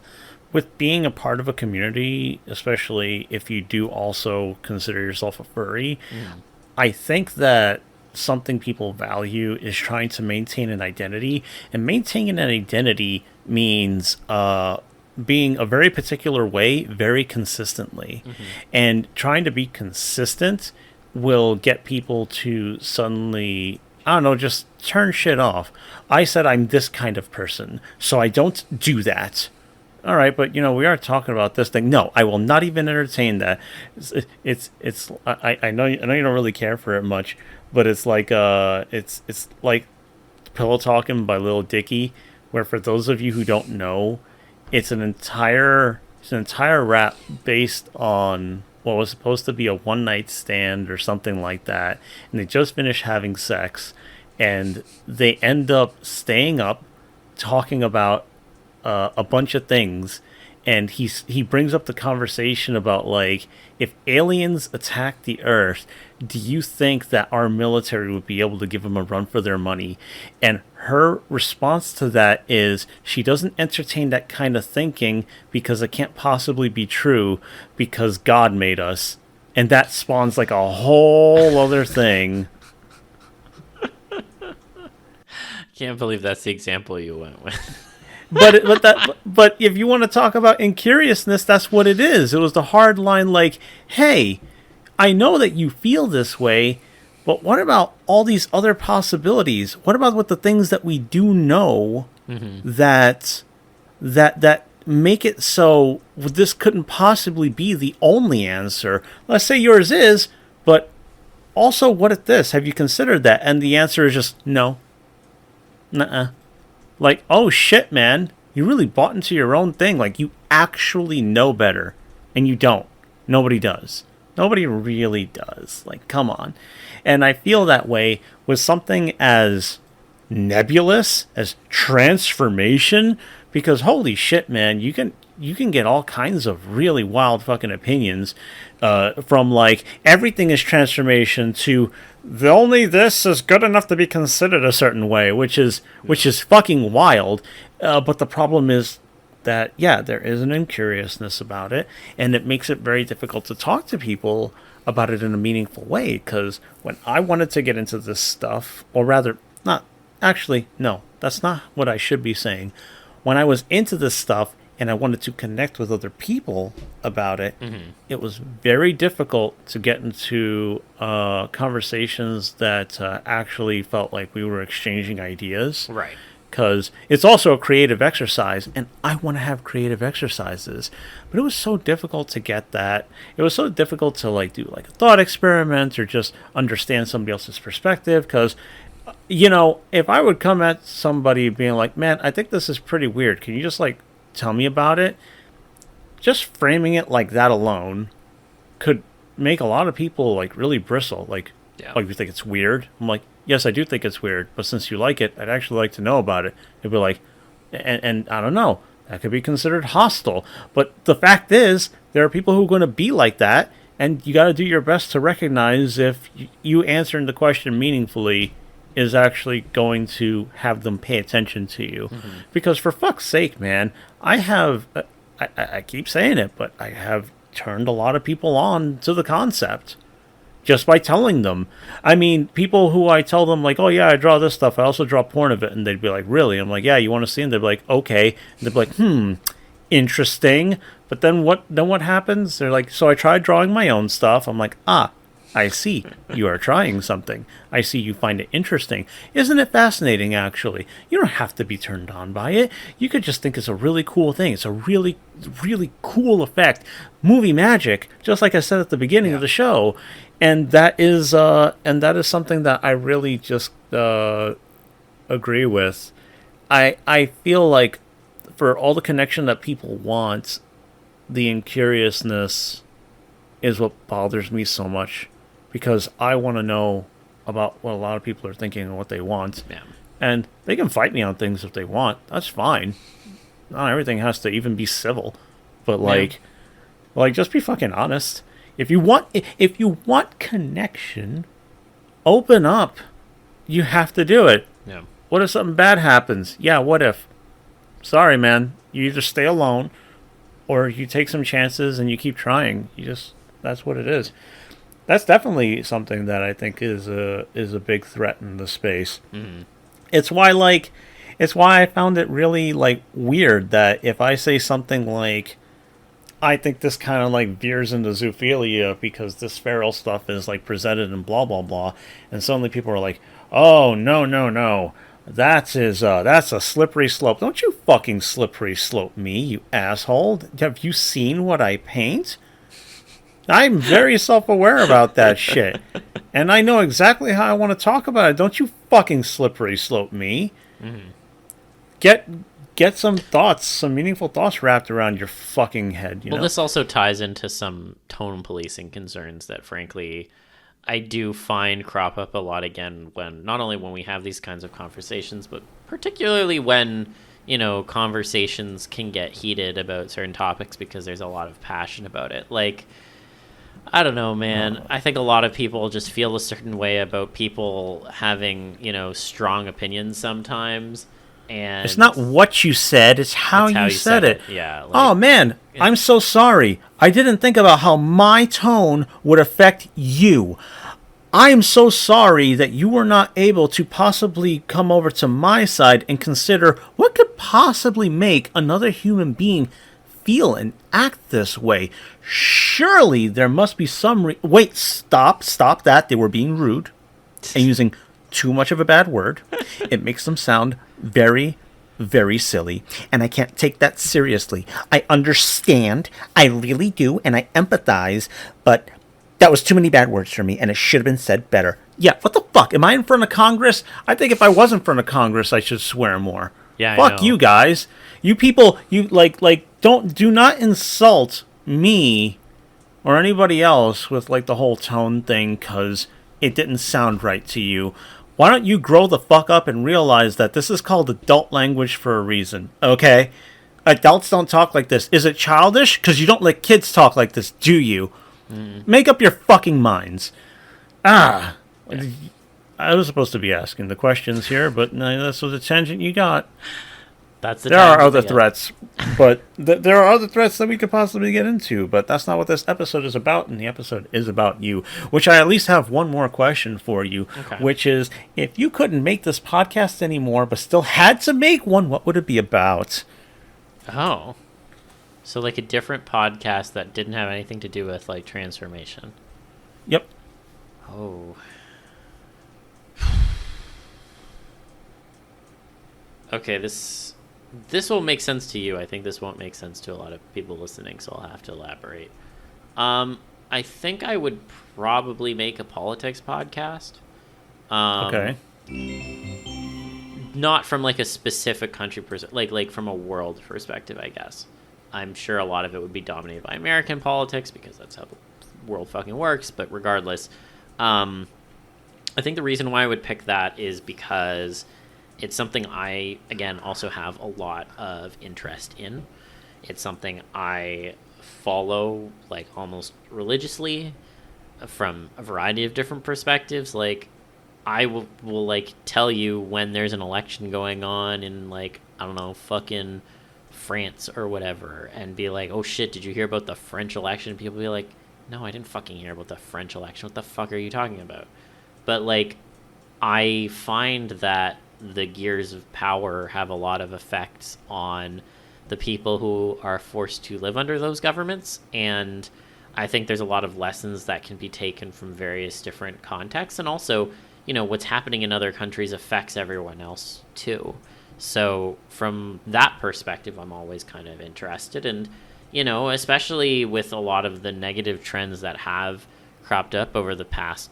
being a part of a community, especially if you do also consider yourself a furry, I think that something people value is trying to maintain an identity, and maintaining an identity means being a very particular way very consistently. And trying to be consistent will get people to suddenly, I don't know, just turn shit off. I said I'm this kind of person, so I don't do that. All right, but we are talking about this thing. No, I will not even entertain that. I know you don't really care for it much, but it's like Pillow Talking by Lil Dicky, where for those of you who don't know, it's an entire rap based on what was supposed to be a one night stand or something like that, and they just finished having sex, and they end up staying up talking about a bunch of things, and he brings up the conversation about, like, if aliens attack the Earth, do you think that our military would be able to give them a run for their money? And her response to that is she doesn't entertain that kind of thinking because it can't possibly be true because God made us. And that spawns like a whole other thing. Can't believe that's the example you went with. But if you want to talk about incuriousness, that's what it is. It was the hard line, like, hey, I know that you feel this way, but what about all these other possibilities? What about with the things that we do know that make it so this couldn't possibly be the only answer? Let's say yours is, but also what if this? Have you considered that? And the answer is just no. Nuh-uh. Like, oh shit, man, you really bought into your own thing. Like, you actually know better. And you don't. Nobody does. Nobody really does. Like, come on. And I feel that way with something as nebulous as transformation, because holy shit, man, you can get all kinds of really wild fucking opinions, from like everything is transformation to the only this is good enough to be considered a certain way, which is fucking wild. But the problem is that, yeah, there is an incuriousness about it, and it makes it very difficult to talk to people about it in a meaningful way. Because when I wanted to get into this stuff, or rather, not actually, no, that's not what I should be saying. When I was into this stuff and I wanted to connect with other people about it, it was very difficult to get into conversations that actually felt like we were exchanging ideas. Right. Because it's also a creative exercise, and I want to have creative exercises. But it was so difficult to get that. It was so difficult to like do like a thought experiment or just understand somebody else's perspective. Because, if I would come at somebody being like, man, I think this is pretty weird. Can you just like tell me about it? Just framing it like that alone could make a lot of people like really bristle. Like, oh, you think it's weird? I'm like, yes, I do think it's weird, but since you like it, I'd actually like to know about it. It'd be like, and I don't know, that could be considered hostile. But the fact is, there are people who are going to be like that, and you got to do your best to recognize if you answering the question meaningfully is actually going to have them pay attention to you. Because for fuck's sake, man, I keep saying it, but I have turned a lot of people on to the concept just by telling them. I mean, people who I tell them, like, oh yeah, I draw this stuff, I also draw porn of it, and they'd be like, really? I'm like, yeah, you want to see? And they'd be like, okay. And they'd be like, interesting. But then what happens? They're like, so I tried drawing my own stuff. I'm like, I I see you are trying something. I see you find it interesting. Isn't it fascinating, actually? You don't have to be turned on by it. You could just think it's a really cool thing. It's a really, really cool effect. Movie magic, just like I said at the beginning of the show. And that is something that I really just agree with. I feel like for all the connection that people want, the incuriousness is what bothers me so much, because I want to know about what a lot of people are thinking and what they want. Yeah. And they can fight me on things if they want. That's fine. Not everything has to even be civil. But like just be fucking honest. If you want connection, open up. You have to do it. Yeah. What if something bad happens? Yeah, what if? Sorry, man. You either stay alone or you take some chances and you keep trying. That's what it is. That's definitely something that I think is a big threat in the space. Mm-hmm. It's why I found it really weird that if I say something like, I think this kind of veers into zoophilia because this feral stuff is presented and blah blah blah, and suddenly people are like, oh no, that's a slippery slope. Don't you fucking slippery slope me, you asshole. Have you seen what I paint? I'm very self-aware about that shit. And I know exactly how I want to talk about it. Don't you fucking slippery slope me. Mm-hmm. Get some thoughts, some meaningful thoughts wrapped around your fucking head. You know? This also ties into some tone policing concerns that, frankly, I do find crop up a lot again not only when we have these kinds of conversations, but particularly when, conversations can get heated about certain topics because there's a lot of passion about it. I don't know, man. I think a lot of people just feel a certain way about people having, strong opinions sometimes. And it's not what you said, it's how you said it. Yeah. Oh, man, I'm so sorry. I didn't think about how my tone would affect you. I am so sorry that you were not able to possibly come over to my side and consider what could possibly make another human being feel and act this way. Surely there must be some wait, stop that. They were being rude and using too much of a bad word. It makes them sound very, very silly, and I can't take that seriously. I understand, I really do, and I empathize, but that was too many bad words for me, and it should have been said better. Yeah, what the fuck? Am I in front of Congress? I think if I was in front of Congress, I should swear more. Yeah, fuck you guys. You people, you do not insult me or anybody else with the whole tone thing because it didn't sound right to you. Why don't you grow the fuck up and realize that this is called adult language for a reason, okay? Adults don't talk like this. Is it childish? Because you don't let kids talk like this, do you? Make up your fucking minds. Yeah. I was supposed to be asking the questions here, but no, that's the tangent you got. There are other threats, but there are other threats that we could possibly get into, but that's not what this episode is about, and the episode is about you, which I at least have one more question for you, which is, if you couldn't make this podcast anymore, but still had to make one, what would it be about? Oh. So a different podcast that didn't have anything to do with transformation. Yep. Oh. Okay, this will make sense to you. I think this won't make sense to a lot of people listening, so I'll have to elaborate. I think I would probably make a politics podcast. Okay. Not from a specific country like from a world perspective, I guess. I'm sure a lot of it would be dominated by American politics because that's how the world fucking works, but regardless, I think the reason why I would pick that is because it's something I, again, also have a lot of interest in. It's something I follow, almost religiously from a variety of different perspectives. I will tell you when there's an election going on in, I don't know, fucking France or whatever, and be like, oh shit, did you hear about the French election? People be like, no, I didn't fucking hear about the French election. What the fuck are you talking about? But, I find that the gears of power have a lot of effects on the people who are forced to live under those governments, and I think there's a lot of lessons that can be taken from various different contexts. And also, what's happening in other countries affects everyone else too. So from that perspective, I'm always kind of interested. And, especially with a lot of the negative trends that have cropped up over the past,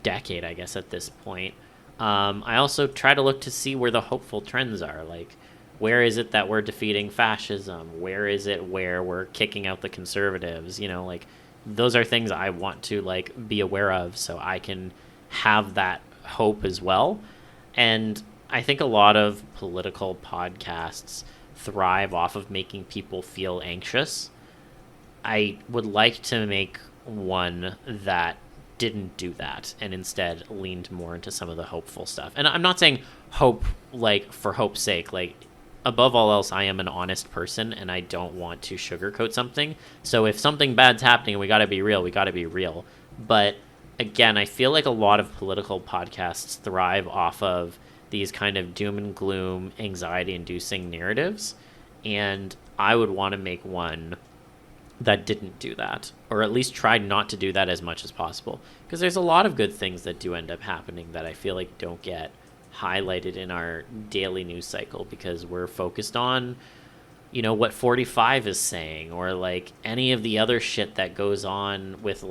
decade, I guess, at this point. I also try to look to see where the hopeful trends are. Like, where is it that we're defeating fascism? Where is it where we're kicking out the conservatives? Those are things I want to, be aware of so I can have that hope as well. And I think a lot of political podcasts thrive off of making people feel anxious. I would like to make one that didn't do that and instead leaned more into some of the hopeful stuff. And I'm not saying hope for hope's sake. Above all else, I am an honest person and I don't want to sugarcoat something. So if something bad's happening and we got to be real. But again, I feel like a lot of political podcasts thrive off of these kind of doom and gloom, anxiety-inducing narratives. And I would want to make one that didn't do that, or at least tried not to do that as much as possible. Because there's a lot of good things that do end up happening that I feel like don't get highlighted in our daily news cycle because we're focused on, what 45 is saying, or any of the other shit that goes on with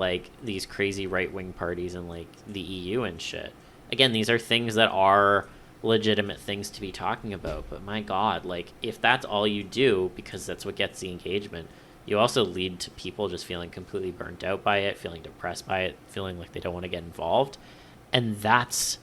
these crazy right-wing parties and the EU and shit. Again, these are things that are legitimate things to be talking about, but my God, if that's all you do, because that's what gets the engagement, you also lead to people just feeling completely burnt out by it, feeling depressed by it, feeling like they don't want to get involved. And that's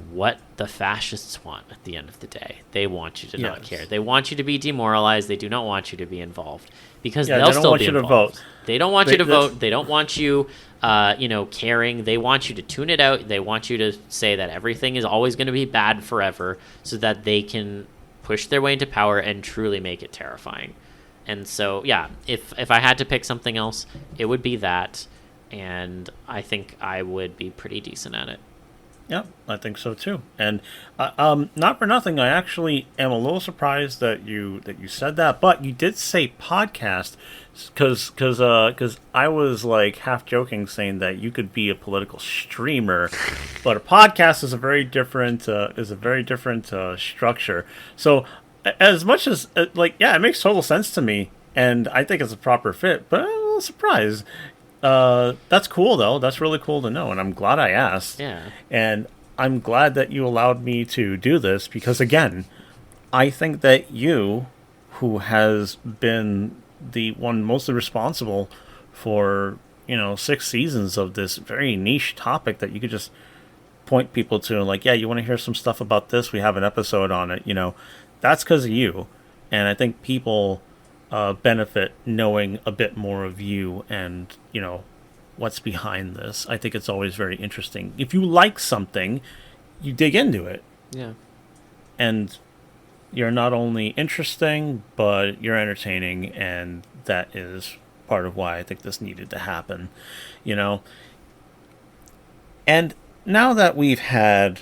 what the fascists want at the end of the day. They want you to not care. They want you to be demoralized. They do not want you to be involved because they'll still be involved. They don't want you to vote. They don't want you, caring. They want you to tune it out. They want you to say that everything is always going to be bad forever so that they can push their way into power and truly make it terrifying. And so, yeah, if I had to pick something else, it would be that. And I think I would be pretty decent at it. Yeah, I think so too. And not for nothing, I actually am a little surprised that you said that. But you did say podcast, because I was half joking, saying that you could be a political streamer, but a podcast is a very different structure. So as much as it makes total sense to me, and I think it's a proper fit. But I'm a little surprised. That's cool though. That's really cool to know, and I'm glad I asked. Yeah. And I'm glad that you allowed me to do this because again, I think that you, who has been the one mostly responsible for 6 seasons of this very niche topic that you could just point people to and you want to hear some stuff about this, we have an episode on it, that's because of you. And I think people benefit knowing a bit more of you and what's behind this. I think it's always very interesting. If you like something, you dig into it. Yeah. And you're not only interesting, but you're entertaining, and that is part of why I think this needed to happen. And now that we've had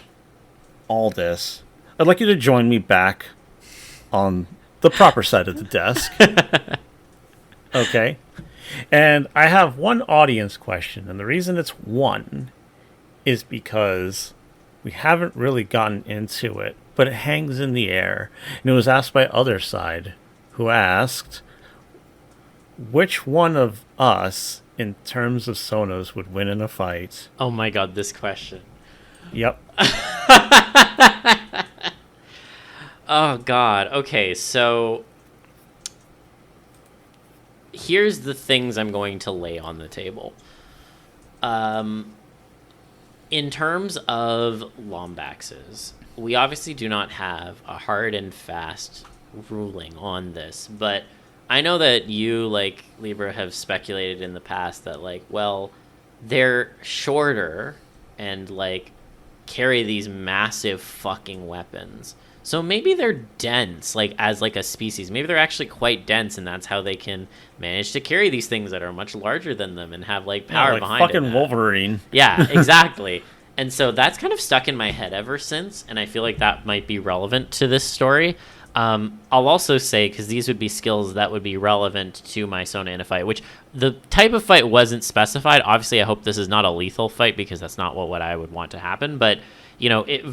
all this, I'd like you to join me back on the proper side of the desk. Okay. And I have one audience question, and the reason it's one is because we haven't really gotten into it, but it hangs in the air. And it was asked by Other Side, who asked, which one of us, in terms of Sonos, would win in a fight? Oh my God, this question. Yep. Oh, God. Okay, so here's the things I'm going to lay on the table. In terms of Lombaxes, we obviously do not have a hard and fast ruling on this, but I know that you, Libra, have speculated in the past that, they're shorter and, carry these massive fucking weapons. So maybe they're dense, as a species. Maybe they're actually quite dense, and that's how they can manage to carry these things that are much larger than them and have power behind it. Fucking Wolverine. Yeah, exactly. And so that's kind of stuck in my head ever since, and I feel like that might be relevant to this story. I'll also say, because these would be skills that would be relevant to my Sona in a fight, which the type of fight wasn't specified. Obviously, I hope this is not a lethal fight, because that's not what I would want to happen. But,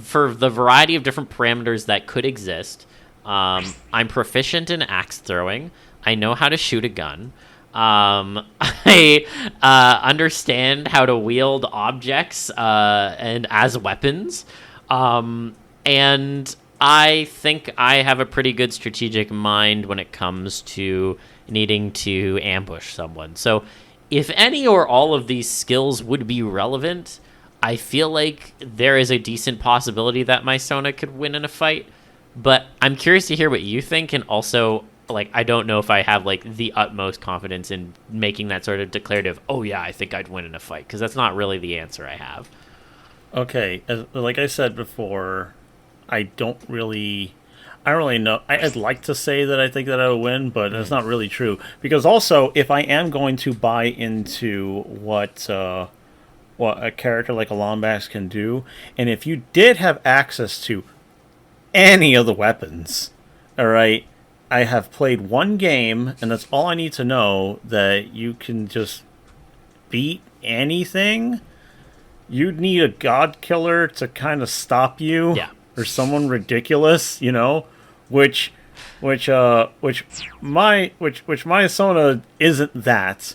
for the variety of different parameters that could exist, I'm proficient in axe throwing. I know how to shoot a gun. I understand how to wield objects and as weapons. And I think I have a pretty good strategic mind when it comes to needing to ambush someone. So if any or all of these skills would be relevant, I feel like there is a decent possibility that my Sona could win in a fight. But I'm curious to hear what you think, and also, I don't know if I have, the utmost confidence in making that sort of declarative, oh yeah, I think I'd win in a fight, because that's not really the answer I have. Okay, like I said before, I don't really know. I'd like to say that I think that I would win, but that's not really true. Because also, if I am going to buy into what a character like a Lombax can do, and if you did have access to any of the weapons, all right, I have played one game, and that's all I need to know, that you can just beat anything. You'd need a god killer to kind of stop you. Yeah. Or someone ridiculous, which my Sona isn't that.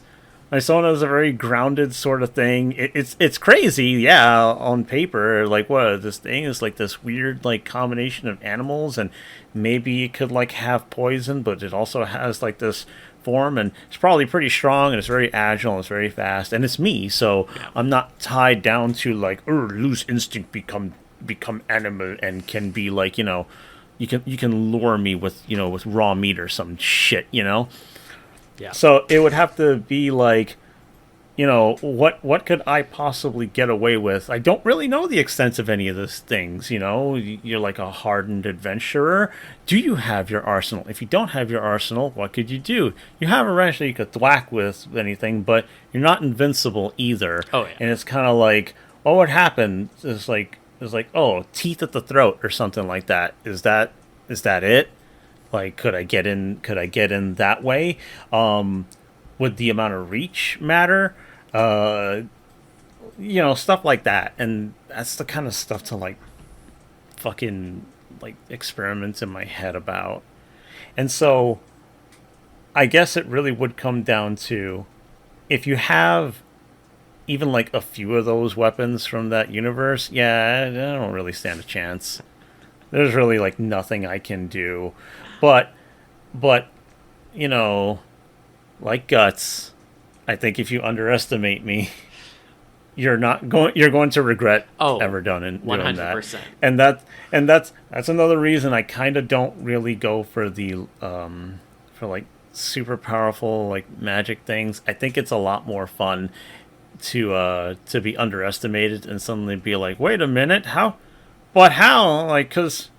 My Sona is a very grounded sort of thing. It's crazy, yeah, on paper. This thing is this weird combination of animals, and maybe it could have poison, but it also has this form, and it's probably pretty strong, and it's very agile, and it's very fast, and it's me, so yeah. I'm not tied down to lose instinct, become animal, and can be you can lure me with with raw meat or some shit, Yeah. So it would have to be what could I possibly get away with? I don't really know the extent of any of those things, You're like a hardened adventurer. Do you have your arsenal? If you don't have your arsenal, what could you do? You have a wrench that you could thwack with anything, but you're not invincible either. Oh yeah. And it's kind of what would happen? It's oh, teeth at the throat or something like that. Is that it? Could I get in that way? Would the amount of reach matter? Stuff like that. And that's the kind of stuff to fucking experiment in my head about. And so I guess it really would come down to, if you have even a few of those weapons from that universe, yeah, I don't really stand a chance. There's really nothing I can do. But like Guts, I think if you underestimate me, you're going to regret ever doing 100%. And that's another reason I kind of don't really go for the for super powerful magic things. I think it's a lot more fun to be underestimated and suddenly be wait a minute, how? But how? Because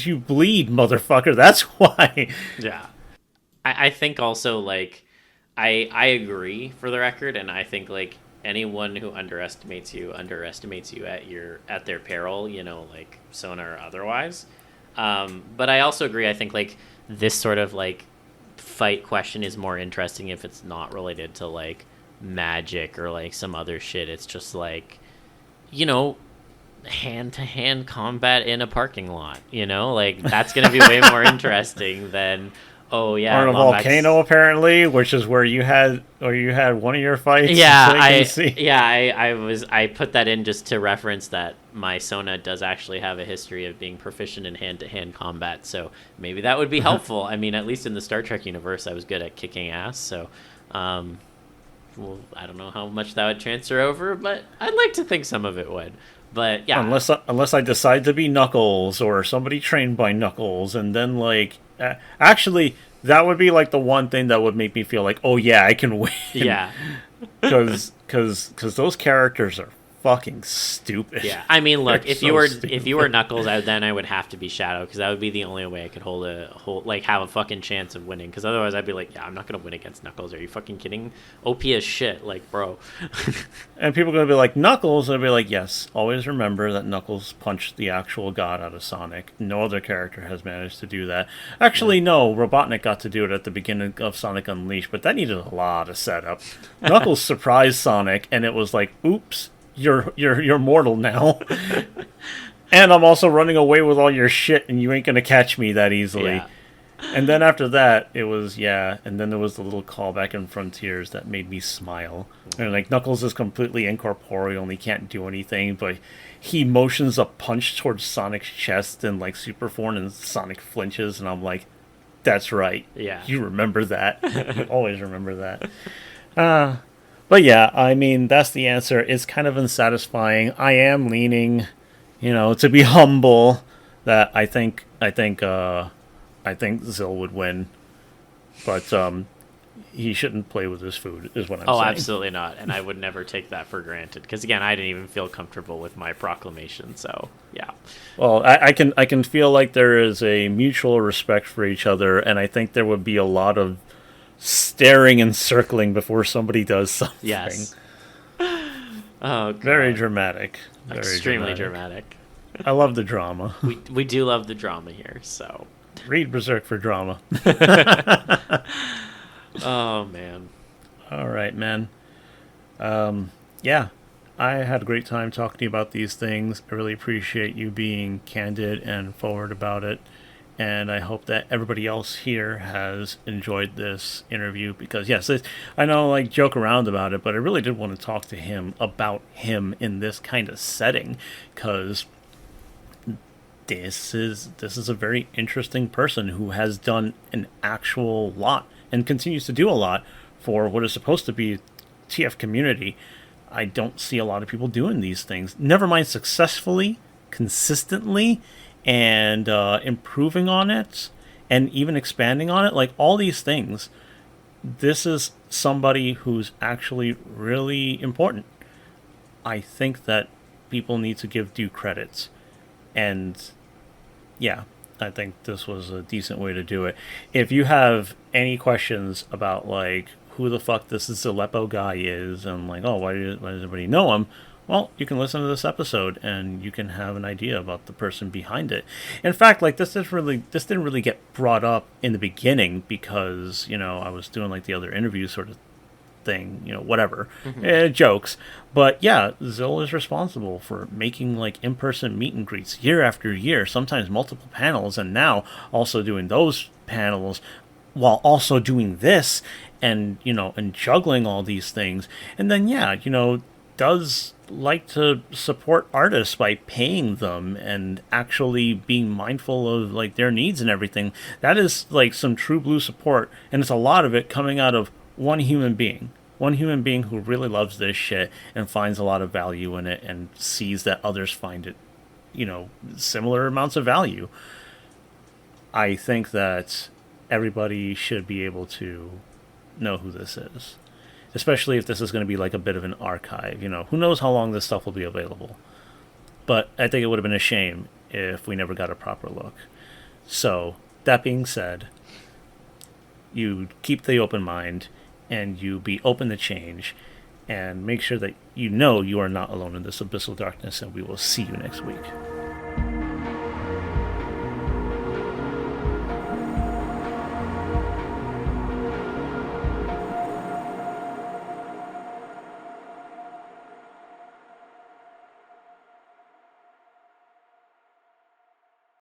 you bleed, motherfucker. That's why. Yeah. I think also, I agree, for the record, and I think, anyone who underestimates you at their peril, Sona or otherwise. But I also agree, I think, this sort of, fight question is more interesting if it's not related to, magic or, some other shit. It's just, hand-to-hand combat in a parking lot, that's gonna be way more interesting than or a volcano, apparently, which is where you had one of your fights. I put that in just to reference that my Sona does actually have a history of being proficient in hand-to-hand combat, so maybe that would be helpful. I mean, at least in the Star Trek universe, I was good at kicking ass, so well, I don't know how much that would transfer over, but I'd like to think some of it would. But yeah, unless I decide to be Knuckles or somebody trained by Knuckles, and then actually that would be the one thing that would make me feel oh yeah, I can win. Yeah, because those characters are fucking stupid. Yeah, I mean, look, They're if so you were stupid. Knuckles, then I would have to be Shadow, because that would be the only way I could have a fucking chance of winning. Because otherwise, I'd be like, yeah, I'm not gonna win against Knuckles. Are you fucking kidding? OP as shit, like, bro. And people are going to be like, Knuckles? And I'll be like, yes, always remember that Knuckles punched the actual god out of Sonic. No other character has managed to do that. Actually, no, Robotnik got to do it at the beginning of Sonic Unleashed, but that needed a lot of setup. Knuckles surprised Sonic, and it was like, oops, you're mortal now. And I'm also running away with all your shit, and you ain't going to catch me that easily. Yeah. And then after that, it was, and then there was the little callback in Frontiers that made me smile. And like, Knuckles is completely incorporeal and he can't do anything, but he motions a punch towards Sonic's chest in like super form, and Sonic flinches, and I'm like, that's right. Yeah. You remember that. You always remember that. But yeah, I mean, that's the answer. It's kind of unsatisfying. I am leaning, to be humble, that I think Zil would win, but he shouldn't play with his food, is what I'm saying. Oh, absolutely not. And I would never take that for granted, because again, I didn't even feel comfortable with my proclamation. So yeah. Well, I can feel like there is a mutual respect for each other, and I think there would be a lot of staring and circling before somebody does something. Yes. Oh, God. Very dramatic. Extremely dramatic. I love the drama. We do love the drama here, so. Read Berserk for drama. Oh, man. All right, man. Yeah, I had a great time talking to you about these things. I really appreciate you being candid and forward about it. And I hope that everybody else here has enjoyed this interview, because, yes, I know, like, joke around about it, but I really did want to talk to him about him in this kind of setting, because this is a very interesting person who has done an actual lot and continues to do a lot for what is supposed to be TF community. I don't see a lot of people doing these things. Never mind successfully, consistently, and improving on it, and even expanding on it. Like, all these things, this is somebody who's actually really important. I think that people need to give due credits. And yeah, I think this was a decent way to do it. If you have any questions about, like, who the fuck this Zilepo guy is, and like, oh, why does everybody know him? Well, you can listen to this episode and you can have an idea about the person behind it. In fact, like, this didn't really get brought up in the beginning, because, I was doing like the other interview sort of thing, whatever, jokes. But yeah, Zil is responsible for making like in-person meet and greets year after year, sometimes multiple panels, and now also doing those panels while also doing this, and and juggling all these things. And then does like to support artists by paying them and actually being mindful of like their needs and everything. That is like some true blue support, and it's a lot of it coming out of one human being who really loves this shit and finds a lot of value in it, and sees that others find it, similar amounts of value. I think that everybody should be able to know who this is, especially if this is going to be like a bit of an archive. Who knows how long this stuff will be available, but I think it would have been a shame if we never got a proper look. So that being said, you keep the open mind, and you be open to change, and make sure that you are not alone in this abyssal darkness, and we will see you next week.